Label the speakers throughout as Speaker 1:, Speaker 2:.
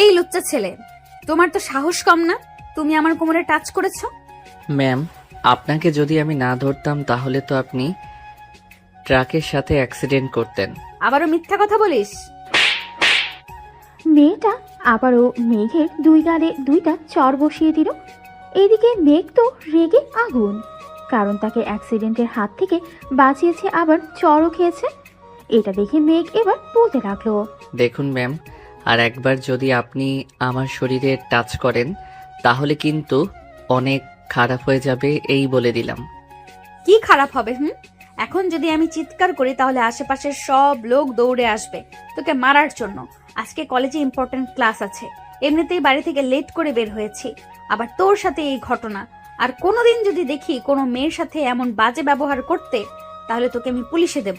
Speaker 1: এই লুচ্চা ছেলে, তোমার তো সাহস কম না? তুমি আমার কোমরে টাচ করেছো।
Speaker 2: ম্যাম, আপনাকে যদি আমি না ধরতাম তাহলে তো আপনি ট্রাকের সাথে অ্যাক্সিডেন্ট করতেন।
Speaker 1: আবারও মিথ্যা কথা বলিস।
Speaker 3: মেয়েটা আবারও মেঘের দুই গালে দুইটা চর বসিয়ে দিল। এইদিকে মেঘ তো রেগে আগুন, কারণ তাকে অ্যাক্সিডেন্টের হাত থেকে বাঁচিয়েছে, আবার চরও খেয়েছে। এটা দেখে মেঘ এবার বলতে লাগলো,
Speaker 2: দেখুন ম্যাম, আর একবার যদি আপনি আমার শরীরে টাচ করেন তাহলে কিন্তু অনেক খারাপ হয়ে যাবে, এই বলে দিলাম।
Speaker 1: কি খারাপ হবে? এখন যদি আমি চিৎকার করি তাহলে আশেপাশের সব লোক দৌড়ে আসবে তোকে মারার জন্য। আজকে কলেজে ইম্পর্টেন্ট ক্লাস আছে, এমনিতেই বাড়ি থেকে লেট করে বের হয়েছি, আবার তোর সাথে এই ঘটনা। আর কোনোদিন যদি দেখি কোনো মেয়ের সাথে এমন বাজে ব্যবহার করতে, তাহলে তোকে আমি পুলিশে দেব।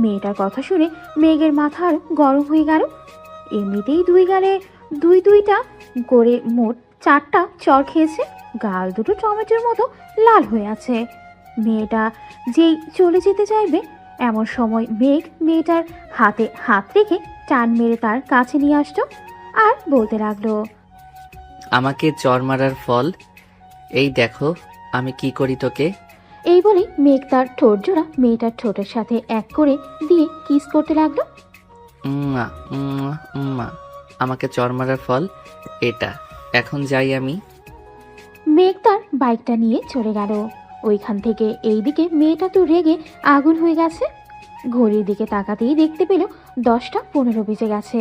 Speaker 3: মেয়েটার কথা শুনে মেঘের মাথা আরো গরম হয়ে গেল। এমনিতেই দুই গালে দুইটা করে মোট 4টা চর খেয়েছে, গাল দুটো টমেটোর মতো লাল হয়ে আছে। মেয়েটা যেই চলে যেতে চাইবে, এমন সময় মেঘ মেয়েটার হাতে হাত রেখে টান মেরে তার কাছে নিয়ে আসতো আর বলতে লাগলো,
Speaker 2: আমাকে চর মারার ফল এই দেখো, আমি কি করি তোকে।
Speaker 3: এই বলে মেঘ তার ঠোঁট জোড়া মেয়েটার ঠোঁটের সাথে এক করে দিয়ে কিস করতে লাগলো।
Speaker 2: উম্মা, উম্মা, উম্মা। আমাকে চর মারার ফল এটা। এখন যাই আমি।
Speaker 3: মেঘ তার বাইকটা নিয়ে চলে গেল ওইখান থেকে। এইদিকে মেয়েটা তো রেগে আগুন হয়ে গেছে। ঘড়ির দিকে তাকাতেই দেখতে পেল 10টা 15 বেজে গেছে।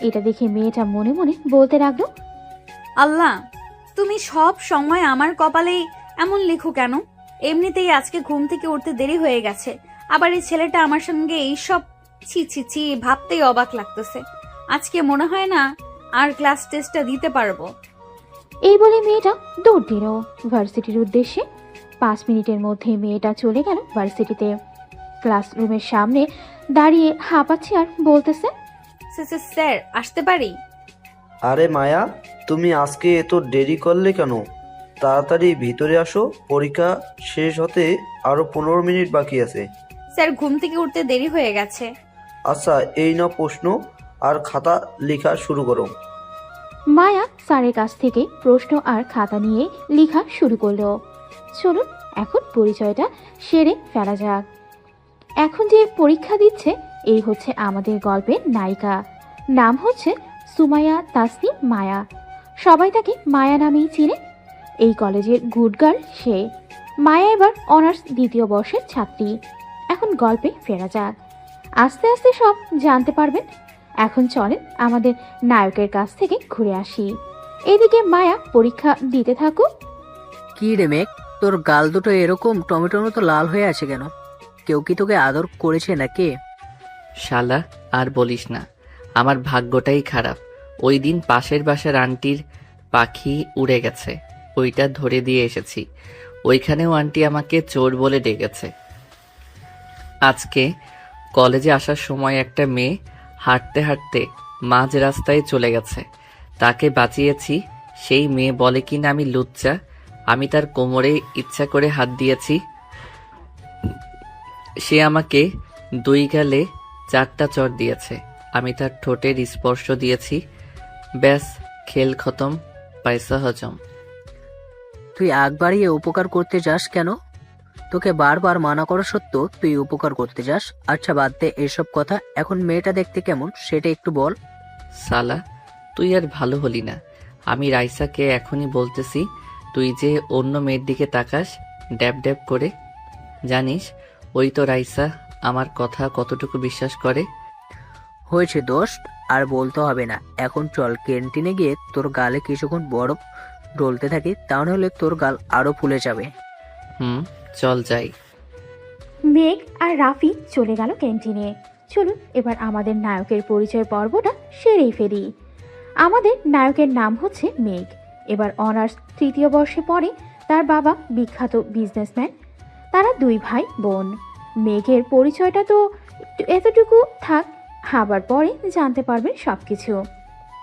Speaker 3: এটা দেখে মেয়েটা মনে মনে বলতে লাগলো,
Speaker 1: আল্লাহ, তুমি সব সময় আমার কপালেই এমন লিখো কেন? এমনিতেই আজকে ঘুম থেকে উঠতে দেরি হয়ে গেছে, আবার এই ছেলেটা আমার সঙ্গে এইসব ছি ছি ছি, ভাবতেই অবাক লাগতেছে। আজকে মনে হয় না আর ক্লাস টেস্টটা দিতে পারবো।
Speaker 3: এই বলে মেয়েটা দৌড় দিল ভার্সিটির উদ্দেশ্যে। 5 মিনিটের মধ্যে মেয়েটা চলে গেল ভার্সিটিতে। ক্লাসরুমের সামনে দাঁড়িয়ে হাঁপাচ্ছে আর বলতেছে,
Speaker 1: স্যার, আসতে পারি?
Speaker 4: আরে মায়া, তুমি আজকে এত দেরি করলে কেন? তাড়াতাড়ি ভিতরে আসো, পরীক্ষা শেষ হতে আরো 15 মিনিট বাকি আছে।
Speaker 1: স্যার, ঘুম থেকে উঠতে দেরি হয়ে গেছে।
Speaker 4: আচ্ছা, এই নাও প্রশ্ন, আর খাতা লেখা শুরু করো।
Speaker 3: মায়া স্যারের কাছ থেকে প্রশ্ন আর খাতা নিয়ে লেখা শুরু করলো। চলুন এখন পরিচয়টা সেরে ফেলা যাক। এখন যে পরীক্ষা দিচ্ছে এই হচ্ছে আমাদের গল্পের নায়িকা। নাম হচ্ছে সুমাইয়া তাসনিম মায়া। সবাই তাকে মায়া নামেই চিনে। এই কলেজের গুড গার্ল সে। মায়া এবার অনার্স 2য় বর্ষের ছাত্রী। এখন গল্পে ফেরা যাক, আস্তে আস্তে সব জানতে পারবেন। এখন চলেন আমাদের নায়কের কাছ থেকে ঘুরে আসি। এদিকে মায়া পরীক্ষা দিতে থাকুক।
Speaker 5: কি রে মেঘ, তোর গাল দুটো এরকম টমেটোর মতো লাল হয়ে আছে কেন? কেউ কি তোকে আদর করেছে নাকি?
Speaker 2: শালা, আর বলিস না, আমার ভাগ্যটাই খারাপ। ওই দিন পাশের বাসার আন্টির পাখি উড়ে গেছে, ওইটা ধরে দিয়ে এসেছি। ওইখানেও আন্টি আমাকে চোর বলে ডেকেছে। আজকে কলেজে আসার সময় একটা মেয়ে হাঁটতে হাঁটতে মাঝ রাস্তায় চলে গেছে, তাকে বাঁচিয়েছি। সেই মেয়ে বলে কিনা আমি লুচ্চা, আমি তার কোমরে ইচ্ছা করে হাত দিয়েছি। সে আমাকে 2 গালে 4টা চড় দিয়েছে, আমি তার ঠোঁটের স্পর্শ দিয়েছি। ব্যাস, খেল খতম, পয়সা হজম।
Speaker 5: তুই আগ বাড়িয়ে উপকার করতে যাস কেন? তোকে বারবার মানা করা সত্ত্বেও তুই উপকার করতে যাস। আচ্ছা বাদ দে এসব কথা, এখন মেয়েটা দেখতে কেমন সেটা একটু বল।
Speaker 2: সালা, তুই আর ভালো হলি না। আমি রাইসাকে এখনই বলতেছি, তুই যে অন্য মেয়ের দিকে তাকাস ড্যাব ড্যাব করে। জানিস ওই তো রাইসা আমার কথা কতটুকু বিশ্বাস করে।
Speaker 5: হয়েছে দোস্ত, আর বলতে হবে না। এখন চল ক্যান্টিনে গিয়ে তোর গালে কিছুক্ষণ বরফ ডলতে থাকি, তাহলে তোর গাল আরো ফুলে যাবে।
Speaker 2: চল যাই।
Speaker 3: মেঘ আর রাফি চলে গেল ক্যান্টিনে। চলুন এবার আমাদের নায়কের পরিচয় পর্বটা সেরেই ফেলি। আমাদের নায়কের নাম হচ্ছে মেঘ। এবার অনার্স 3য় বর্ষে পড়ে। তার বাবা বিখ্যাত বিজনেসম্যান। তারা 2 ভাই বোন। মেঘের পরিচয়টা তো এতটুকু থাক, আবার পরে জানতে পারবেন সব কিছু।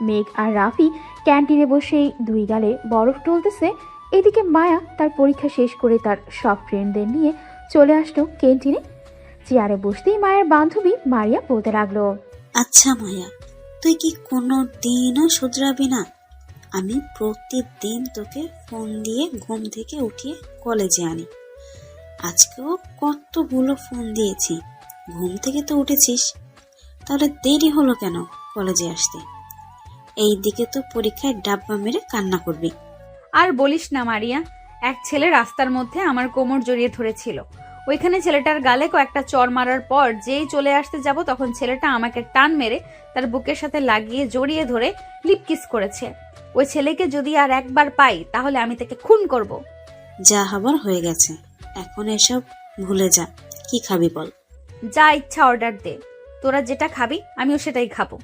Speaker 3: মেঘ আর রাফি ক্যান্টিনে বসেই 2 গালে বরফ টলতেছে। এদিকে মায়া তার পরীক্ষা শেষ করে তার সব ফ্রেন্ডদের নিয়ে চলে আসলো ক্যান্টিনে। চেয়ারে বসতেই মায়ের বান্ধবী মারিয়া বলতে লাগলো,
Speaker 6: আচ্ছা মায়া, তুই কি কোনো দিনও শুধরাবি না? আমি প্রতিদিন তোকে ফোন দিয়ে ঘুম থেকে উঠিয়ে কলেজে আনি। আজকেও কতগুলো ফোন দিয়েছি, ঘুম থেকে তো উঠেছিস, তাহলে দেরি হলো কেন কলেজে আসতে? এই দিকে তো পরীক্ষায় ডাব্বা মেরে কান্না করবি।
Speaker 1: আর বলিস না মারিয়া, এক ছেলে রাস্তার মধ্যে আমার কোমর জড়িয়ে ধরেছিল। ওইখানে ছেলেটার গালে কয়েকটা চড় মারার পর যেই চলে আসতে যাব তখন ছেলেটা আমাকে টান মেরে তার বুকের সাথে লাগিয়ে জড়িয়ে ধরে লিপকিস করেছে। ওই ছেলেকে যদি আর একবার পাই তাহলে আমি তাকে খুন করব।
Speaker 6: যা হবার হয়ে গেছে, এখন এসব ভুলে যা। কি খাবি বল?
Speaker 1: যা ইচ্ছা অর্ডার দে, তোরা যেটা খাবি আমিও সেটাই খাবো।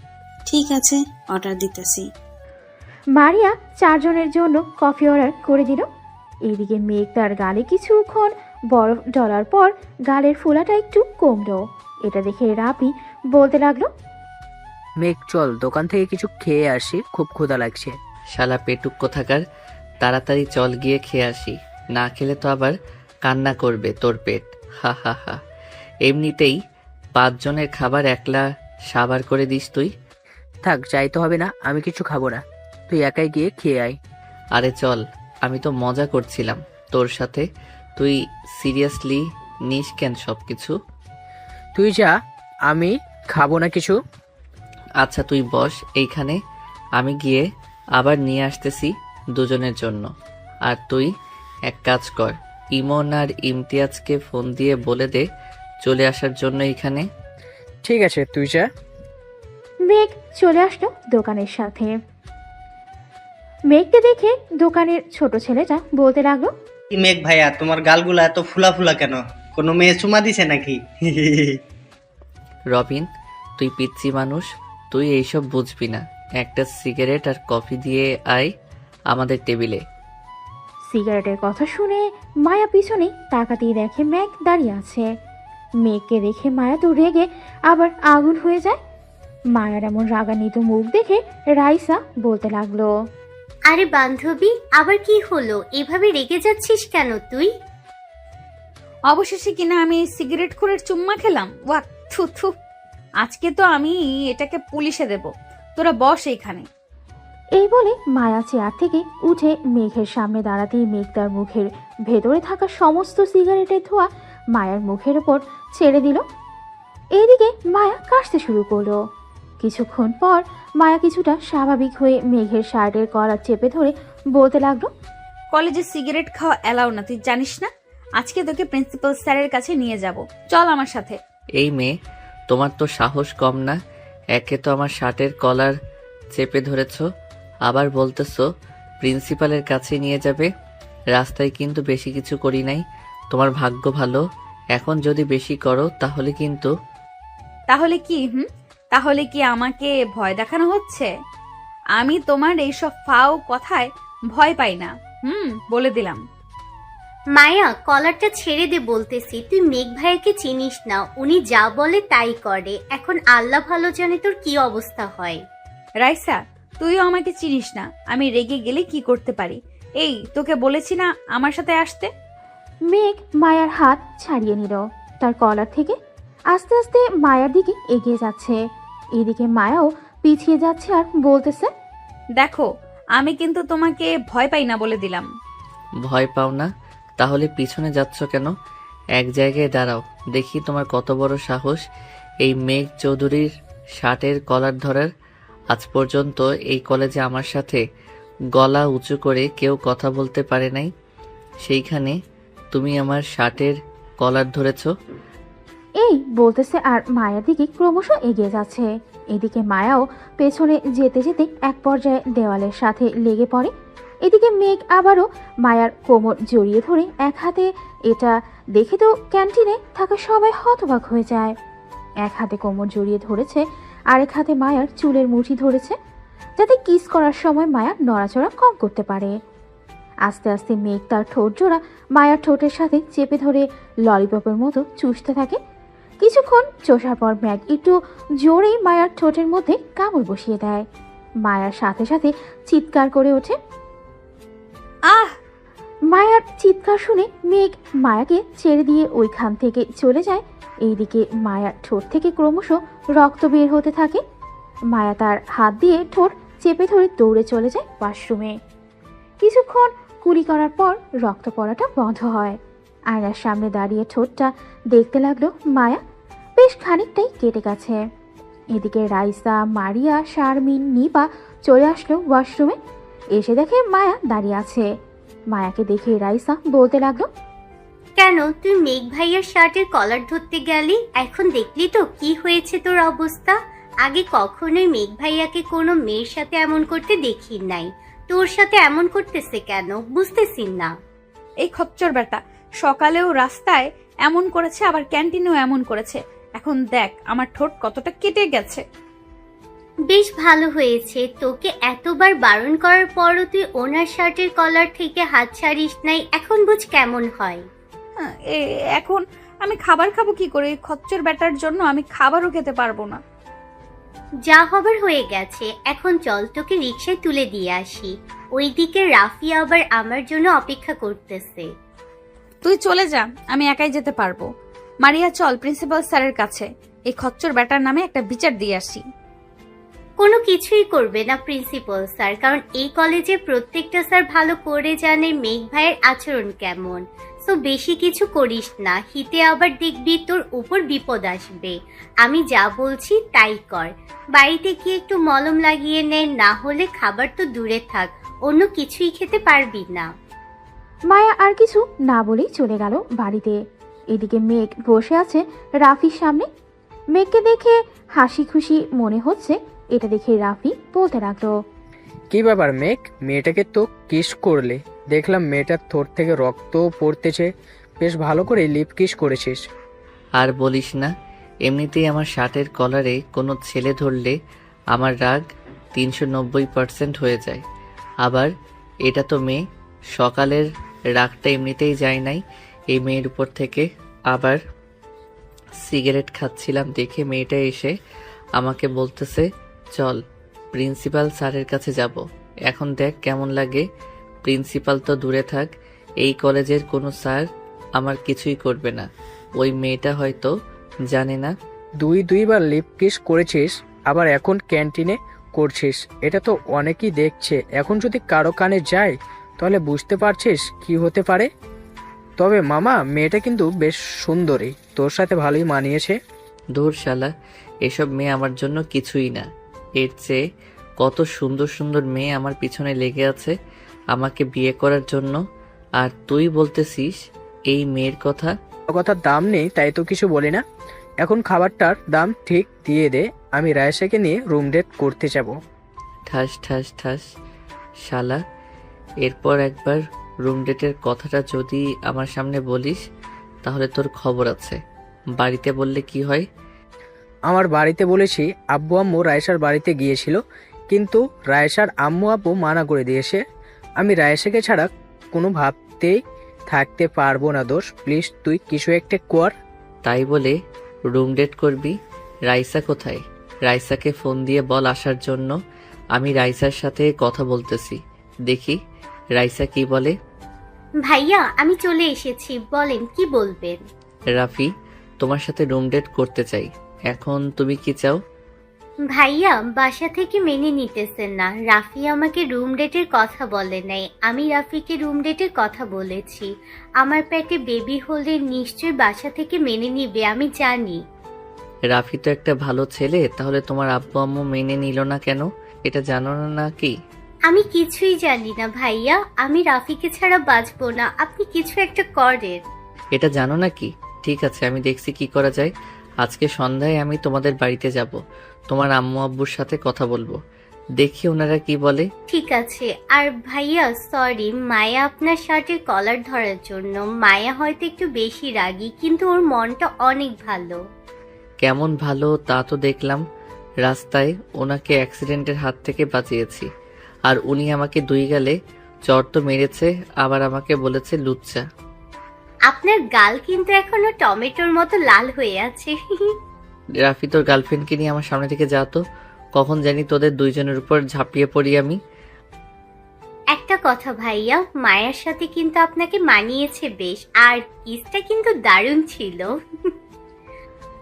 Speaker 6: ঠিক আছে, অর্ডার দিতেছি।
Speaker 3: মারিয়া 4 জনের জন্য কফি অর্ডার করে দিল। এইদিকে মেঘ তার গালে কিছুক্ষণ বরফ ডলার পর গালের ফোলাটা একটু কমলো। এটা দেখে রাপি বলতে লাগলো,
Speaker 5: মেঘ চল দোকান থেকে কিছু খেয়ে আসি, খুব ক্ষুধা লাগছে।
Speaker 2: শালা পেটুক কোথাকার, তাড়াতাড়ি চল গিয়ে খেয়ে আসি, না খেলে তো আবার কান্না করবে তোর পেট। হা হা হা, এমনিতেই 5 জনের খাবার একলা সাবার করে দিস তুই।
Speaker 5: থাক, যাইতে হবে না, আমি কিছু খাবো না, তুই একাই গিয়ে খেয়ে আয়।
Speaker 2: আরে চল, আমি তো মজা করছিলাম তোর সাথে, তুই সিরিয়াসলি নিস কেন সব কিছু?
Speaker 5: তুই যা, আমি খাবো না কিছু।
Speaker 2: আচ্ছা তুই বস এইখানে, আমি গিয়ে আবার নিয়ে আসতেছি দুজনের জন্য। আর তুই এক কাজ কর, ইমন আর ইমতিয়াজকে ফোন দিয়ে বলে দে চলে আসার জন্য এইখানে।
Speaker 5: ঠিক আছে, তুই যা।
Speaker 3: মেঘ চলে আসলো দোকানের সাথে। মেঘকে দেখে দোকানের ছোট ছেলেটা বলতে লাগলো,
Speaker 7: কি মেঘ ভাইয়া, তোমার গালগুলা এত ফুলা ফুলা কেন? কোনো মেয়ে চুমা দিছে নাকি?
Speaker 2: রবিন, তুই পিচ্ছি মানুষ, তুই এইসব বুঝবি না। একটা সিগারেট আর কফি দিয়ে আয় আমাদের টেবিলে।
Speaker 3: সিগারেটের কথা শুনে মায়া পিছনে তাকাতেই দেখে মেঘ দাঁড়িয়ে আছে। মেঘকে দেখে মায়া তো রেগে আবার আগুন হয়ে যায়। মায়ার এমন রাগান্বিত মুখ দেখে রাইসা বলতে লাগলো,
Speaker 8: আরে বান্ধবী, আবার কি হলো? এভাবে রেগে যাচ্ছিস কেন তুই?
Speaker 1: অবশেষে কিনা আমি সিগারেট খোরের চুম্মা খেলাম। ওয়া থু থু, আজকে তো আমি এটাকে পুলিশে দেব। তোরা বস এইখানে।
Speaker 3: এই বলে মায়া চেয়ার থেকে উঠে মেঘের সামনে দাঁড়াতেই মেঘ তার মুখের ভেতরে থাকা সমস্ত সিগারেটের ধোঁয়া মায়ার মুখের ওপর ছেড়ে দিল। এইদিকে মায়া কাশতে শুরু করলো। কিছুক্ষণ পর মায়া কিছুটা স্বাভাবিক হয়ে মেঘের শার্টের কলার চেপে ধরে বলতে লাগলো,
Speaker 1: কলেজে সিগারেট খাওয়া এলাও না, তুই জানিস না? আজকে তোকে প্রিন্সিপাল স্যারের কাছে নিয়ে যাব, চল আমার সাথে।
Speaker 2: এই মেয়ে, তোমার তো সাহস কম না? একে তো আমার শার্টের কলার চেপে ধরেছ, আবার বলতেছো প্রিন্সিপালের কাছে নিয়ে যাবে। রাস্তায় কিন্তু বেশি কিছু করি নাই, তোমার ভাগ্য ভালো। এখন যদি বেশি করো তাহলে কিন্তু।
Speaker 1: তাহলে কি? তাহলে কি আমাকে ভয় দেখানো হচ্ছে? আমি তোমার এইসব ফাও কথায় ভয় পাই না, বলে দিলাম।
Speaker 8: মায়া, কলারটা ছেড়ে দে বলতেছি। তুই মেঘ ভাইয়াকে চিনিস না, উনি যা বলে তাই করে। এখন আল্লাহ ভালো জানে তোর কি অবস্থা হয়।
Speaker 1: রাইসা, তুইও আমাকে চিনিস না, আমি রেগে গেলে কি করতে পারি। এই তোকে বলেছি না আমার সাথে আসতে।
Speaker 3: মেঘ মায়ার হাত ছাড়িয়ে নিল তার কলার থেকে। আস্তে আস্তে মায়ার দিকে এগিয়ে যাচ্ছে। এদিকে মায়াও পিছিয়ে যাচ্ছে আর বলতেছে,
Speaker 1: দেখো, আমি কিন্তু তোমাকে ভয় পাই না বলে দিলাম।
Speaker 2: ভয় পাও না? তাহলে পিছনে যাচ্ছ কেন? এক জায়গায় দাঁড়াও, দেখি তোমার কত বড় সাহস এই মেঘ চৌধুরীর শার্টের কলার ধরার। আজ পর্যন্ত এই কলেজে আমার সাথে গলা উঁচু করে কেউ কথা বলতে পারে নাই, সেইখানে তুমি আমার শার্টের কলার ধরেছ।
Speaker 3: এই বলতেছে আর মায়ার দিকে ক্রমশ এগিয়ে যাচ্ছে। এদিকে মায়াও পেছনে যেতে যেতে এক পর্যায়ে দেওয়ালের সাথে লেগে পড়ে। এদিকে মেঘ আবারও মায়ার কোমর জড়িয়ে ধরে এক হাতে, এটা দেখে তো ক্যান্টিনে থাকা সবাই হতবাক হয়ে যায়। এক হাতে কোমর জড়িয়ে ধরেছে, আরেক হাতে মায়ার চুলের মুঠি ধরেছে, যাতে কিস করার সময় মায়া নড়াচড়া কম করতে পারে। আস্তে আস্তে মেঘ তার ঠোঁট জোড়া মায়ার ঠোঁটের সাথে চেপে ধরে ললিপপের মতো চুষতে থাকে। কিছুক্ষণ চষার পর মেঘ একটু জোরেই মায়ার ঠোঁটের মধ্যে কামড় বসিয়ে দেয়। মায়ার সাথে সাথে চিৎকার করে ওঠে।
Speaker 1: আহ!
Speaker 3: মায়ার চিৎকার শুনে মেঘ মায়াকে ছেড়ে দিয়ে ওইখান থেকে চলে যায়। এইদিকে মায়ার ঠোঁট থেকে ক্রমশ রক্ত বের হতে থাকে। মায়া তার হাত দিয়ে ঠোঁট চেপে ধরে দৌড়ে চলে যায় ওয়াশরুমে। কিছুক্ষণ কুলি করার পর রক্ত পড়াটা বন্ধ হয়। আয়নার সামনে দাঁড়িয়ে ঠোঁটটা দেখতে লাগলো মায়া। বেশ খানিকটাই কেটে গেছে। এদিকে রাইসা, মারিয়া, শারমিন, নিপা চলে আসলো ওয়াশরুমে। এসে দেখে মায়া দাঁড়িয়ে আছে। মায়াকে দেখে রাইসা বলতে লাগলো,
Speaker 8: কেন তুই মেঘ ভাইয়ার শার্টের কলার ধরতে গেলি? এখন দেখলি তো কি হয়েছে তোর অবস্থা। আগে কখনোই মেঘ ভাইয়াকে কোনো মেয়ের সাথে এমন করতে দেখি নাই, তোর সাথে এমন করতেছে কেন বুঝতেছি না।
Speaker 1: এই খচ্চর বেটা সকালেও রাস্তায় এমন করেছে, আবার ক্যান্টিনেও এমন করেছে। এখন দেখ আমার ঠোঁট কতটা কেটে গেছে।
Speaker 8: বেশ ভালো হয়েছে, তোকে এতবার বারণ করার পরও তুই ওনার শার্টের কলার থেকে হাত ছাড়িস নাই। এখন বুঝ কেমন হয়।
Speaker 1: হ্যাঁ, এখন আমি খাবার খাবো কি করে? এই খচ্চর বেটার জন্য আমি খাবারও খেতে পারবো না।
Speaker 8: যা হবার হয়ে গেছে, এখন চল তোকে রিকশায় তুলে দিয়ে আসি। ওইদিকে রাফি আবার আমার জন্য অপেক্ষা করতেছে।
Speaker 1: তুই চলে যা, আমি একাই যেতে পারবো। মারিয়া চল প্রিন্সিপাল স্যারের কাছে, এই খচ্চর বেটার নামে একটা বিচার দিয়ে আসি।
Speaker 8: কোনো কিছুই করবে না প্রিন্সিপাল স্যার, কারণ এই কলেজে প্রত্যেকটা স্যার ভালো করে জানে মেঘ ভাইয়ের আচরণ কেমন। সো বেশি কিছু করিস না, হিতে আবার দেখবি তোর উপর বিপদ আসবে। আমি যা বলছি তাই কর। বাড়িতে গিয়ে একটু মলম লাগিয়ে নে, না হলে খাবার তো দূরে থাক, অন্য কিছুই খেতে পারবি না।
Speaker 3: মায়া আর কিছু না বলেই চলে গেল বাড়িতে। এদিকে মেঘ বসে আছে রাফির সামনে। মেঘকে দেখে হাসি খুশি মনে হচ্ছে। এটা দেখে রাফি বলতে লাগলো,
Speaker 5: কি ব্যাপার মেঘ, মেয়েটাকে তো কিস করলে? দেখলাম মেয়েটার ঠোঁট থেকে রক্ত পড়তেছে, বেশ ভালো করে লিপ কিস করেছিস।
Speaker 2: আর বলিস না, এমনিতেই আমার শার্টের কলারে কোনো ছেলে ধরলে আমার রাগ 390% হয়ে যায়। আবার এটা তো মেয়ে, সকালের রাগটা এমনিতেই যায় নাই এই মেয়ের উপর থেকে। আবার সিগারেট খাচ্ছিলাম দেখে মেয়েটা এসে আমাকে বলতেছে চল প্রিন্সিপাল স্যারের কাছে যাব। এখন দেখ কেমন লাগে। প্রিন্সিপাল তো দূরে থাক, এই কলেজের কোনো স্যার আমার কিছুই করবে না। ওই মেয়েটা হয়তো জানে না।
Speaker 5: দুইবার লিপ কিস করেছিস, আবার এখন ক্যান্টিনে করছিস, এটা তো অনেকেই দেখছে। এখন যদি কারো কানে যায় তাহলে বুঝতে পারছিস কি হতে পারে। তবে মামা, মেয়েটা কিন্তু বেশ সুন্দরী, তোর সাথে ভালোই মানিয়েছে।
Speaker 2: দূর শালা, এসব মেয়ে আমার জন্য কিছুই না। এর চেয়ে কত সুন্দর সুন্দর মেয়ে আমার পিছনে লেগে আছে আমাকে বিয়ে করার জন্য। আর তুই বলতেছিস এই মেয়ের কথা?
Speaker 5: কথার দাম নেই তাই তো কিছু বলি না। এখন খাবারটার দাম ঠিক দিয়ে দে, আমি রায়সাকে নিয়ে রুম ডেট করতে যাব।
Speaker 2: ঠাস ঠাস ঠাস শালা, এরপর একবার রুম ডেটের কথাটা যদি আমার সামনে বলিস তাহলে তোর খবর আছে। বাড়িতে বললে কি হয়?
Speaker 5: আমার বাড়িতে বলেছি, আব্বু আম্মু রায়সার বাড়িতে গিয়েছিল, কিন্তু রায়সার আম্মু আব্বু মানা করে দিয়েছে। আমি রায়সাকে ছাড়া কোনো ভাবতেই থাকতে পারবো না। দোষ, প্লিজ তুই কিছু একটা কর।
Speaker 2: তাই বলে রুম ডেট করবি? রাইসা কোথায়? রাইসাকে ফোন দিয়ে বল আসার জন্য। আমি রাইসার সাথে কথা বলতেছি, দেখি রাইসা কি বলে।
Speaker 8: ভাইয়া আমি চলে এসেছি, বলেন কি বলবেন।
Speaker 2: রাফি তোমার সাথে রুম ডেট করতে চাই, এখন তুমি কি চাও?
Speaker 8: ভাইয়া বাসা থেকে মেনে নিতেছেন না। রাফি আমাকে রুম ডেটের কথা বলে নাই, আমি রাফিকে রুম ডেটের কথা বলেছি। আমার পেটে বেবি হলে নিশ্চয়ই বাসা থেকে মেনে নিবে, আমি জানি।
Speaker 2: রাফি তো একটা ভালো ছেলে, তাহলে তোমার আব্বু আম্মু মেনে নিল না কেন? এটা জানো না নাকি?
Speaker 8: আমি কিছুই জানি না ভাইয়া, আমি রাফিকে ছাড়া বাঁচবো না, আপনি কিছু একটা করেন।
Speaker 2: এটা জানো নাকি? ঠিক আছে, আমি দেখছি কি করা যায়। আজকে সন্ধ্যায় আমি তোমাদের বাড়িতে যাব, তোমার আম্মু আব্বুর সাথে কথা বলবো, দেখি ওনারা কি বলে।
Speaker 8: ঠিক আছে। আর ভাইয়া সরি, মায়া আপনার শার্টের কলার ধরার জন্য। মায়া হয়তো একটু বেশি রাগী, কিন্তু ওর মনটা অনেক ভালো।
Speaker 2: কেমন ভালো তা তো দেখলাম, রাস্তায় ওনাকে অ্যাক্সিডেন্টের হাত থেকে বাঁচিয়েছি, আর উনি আমাকে 2 গালে চড় তো মেরেছে, আবার আমাকে বলেছে লুচ্চা।
Speaker 8: আপনার গাল কিন্তু এখনো টমেটোর মতো লাল হয়ে আছে।
Speaker 2: রাফি তোর গার্লফ্রেন্ডকে নিয়ে আমার সামনে থেকে যা তো, কখন জানি তোদের দুইজনের উপর ঝাঁপিয়ে পড়ি আমি।
Speaker 8: একটা কথা ভাইয়া, মায়ের সাথে কিন্তু আপনাকে মানিয়েছে বেশ, আর কিসটা কিন্তু দারুণ ছিল।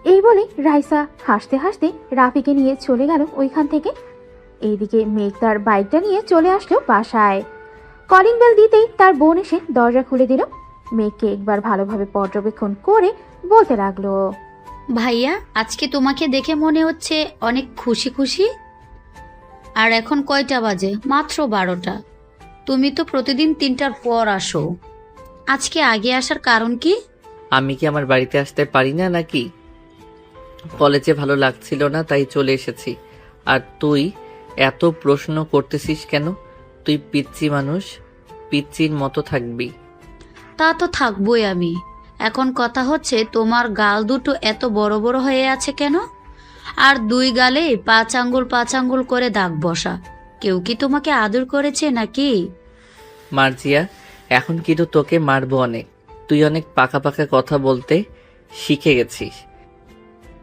Speaker 3: এই বলে রাইসা হাসতে হাসতে রাফিকে নিয়ে চলে গেল ওইখান থেকে। এইদিকে মেঘ তার বাইকটা নিয়ে চলে আসলো বাসায়। কলিং বেল দিতেই তার বোন এসে দরজা খুলে দিল। মেঘকে একবার ভালোভাবে পর্যবেক্ষণ করে বলতে লাগলো,
Speaker 9: ভাইয়া, আজকে তোমাকে দেখে মনে হচ্ছে অনেক খুশি খুশি। আর এখন কয়টা বাজে? মাত্র 12টা। তুমি তো প্রতিদিন 3টার পর আসো, আজকে আগে আসার কারণ কি?
Speaker 2: আমি কি আমার বাড়িতে আসতে পারি না নাকি? কলেজে ভালো লাগছিল না তাই চলে এসেছি। আর তুই এত প্রশ্ন করতেছিস কেন? তুই পিচ্চি মানুষ, পিচ্চির মতো থাকবি।
Speaker 9: তা তো থাকবই আমি। এখন কথা হচ্ছে, তোমার গাল দুটো এত বড় বড় হয়ে আছে কেন? আর 2 গালে 5 আঙ্গুল করে দাগ বসা। কেউ কি তোমাকে আদর করেছে নাকি?
Speaker 2: মার্জিয়া, এখন কিন্তু তোকে মারবো অনেক। তুই অনেক পাকা পাকা কথা বলতে শিখে গেছিস।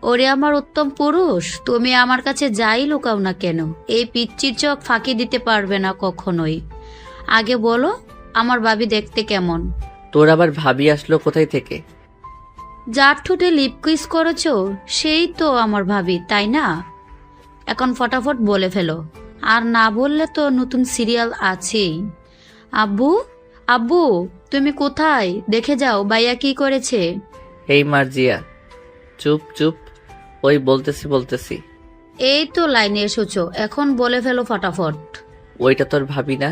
Speaker 9: ওরে আমার উত্তম পুরুষ, তুমি আমার কাছে যাই লুকাও না কেন, এই পিচ্চির চোখ ফাঁকি দিতে পারবে না কখনোই। আগে বলো, আমার ভাবি দেখতে কেমন?
Speaker 2: তোর আবার ভাবি আসলো কোথায় থেকে?
Speaker 9: যার ঠোঁটে লিপ কিস করেছো সেই তো আমার ভাবি, তাই না? এখন ফটাফট বলে ফেলো, আর না বললে তো নতুন সিরিয়াল আছেই। আব্বু, আব্বু, তুমি কোথায়? দেখে যাও ভাইয়া কি করেছে।
Speaker 2: এই মার্জিয়া, চুপ চুপ, ওই বলতেছি।
Speaker 9: এই তো লাইনে এসেছো, এখন বলে ফেলো ফটাফট।
Speaker 2: ওইটা তোর ভাবি না,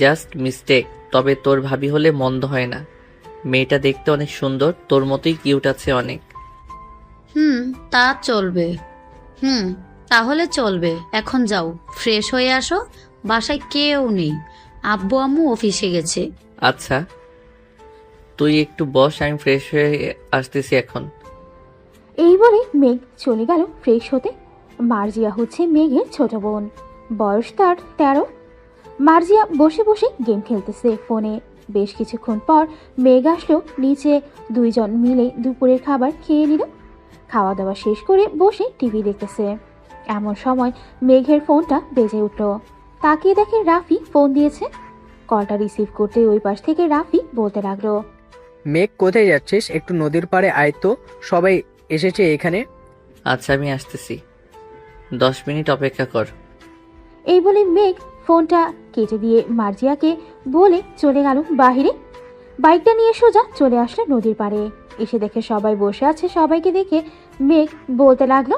Speaker 2: জাস্ট মিস্টেক। তবে তোর ভাবি হলে মন্দ হয় না। মেয়েটা দেখতে অনেক সুন্দর, তোর মতোই কিউট আছে অনেক।
Speaker 9: তা চলবে। তাহলে চলবে। এখন যাও, ফ্রেশ হয়ে আসো। বাসায় কেউ নেই, আব্বু আম্মু অফিসে গেছে।
Speaker 2: আচ্ছা, তুই একটু বস, আমি ফ্রেশ হয়ে আসতেছি এখন।
Speaker 3: এই বলে মেঘ চলে গেল ফ্রেশ হতে। মার্জিয়া হচ্ছে মেঘের ছোট বোন, বয়স তার 13। মার্জিয়া বসে বসে গেম খেলতেছে ফোনে। বেশ কিছুক্ষণ পর মেঘ আসলো নিচে। 2 জন মিলে দুপুরের খাবার খেয়ে নিল। খাওয়া দাওয়া শেষ করে বসে টিভি দেখতেছে। এমন সময় মেঘের ফোনটা বেজে উঠল। তাকিয়ে দেখে রাফি ফোন দিয়েছে। কলটা রিসিভ করতে ওই পাশ থেকে রাফি বলতে লাগলো,
Speaker 5: মেঘ কোথায় যাচ্ছিস? একটু নদীর পাড়ে আয় তো, সবাই এসেছে এখানে।
Speaker 2: আচ্ছা, আমি আসতেছি, 10 মিনিট অপেক্ষা কর।
Speaker 3: এই বলে মেঘ ফোনটা কেটে দিয়ে মার্জিয়াকে বলে চলে গেল বাহিরে। বাইকটা নিয়ে সোজা চলে আসলো নদীর পাড়ে। এসে দেখে সবাই বসে আছে। সবাইকে দেখে মেঘ বলতে লাগলো,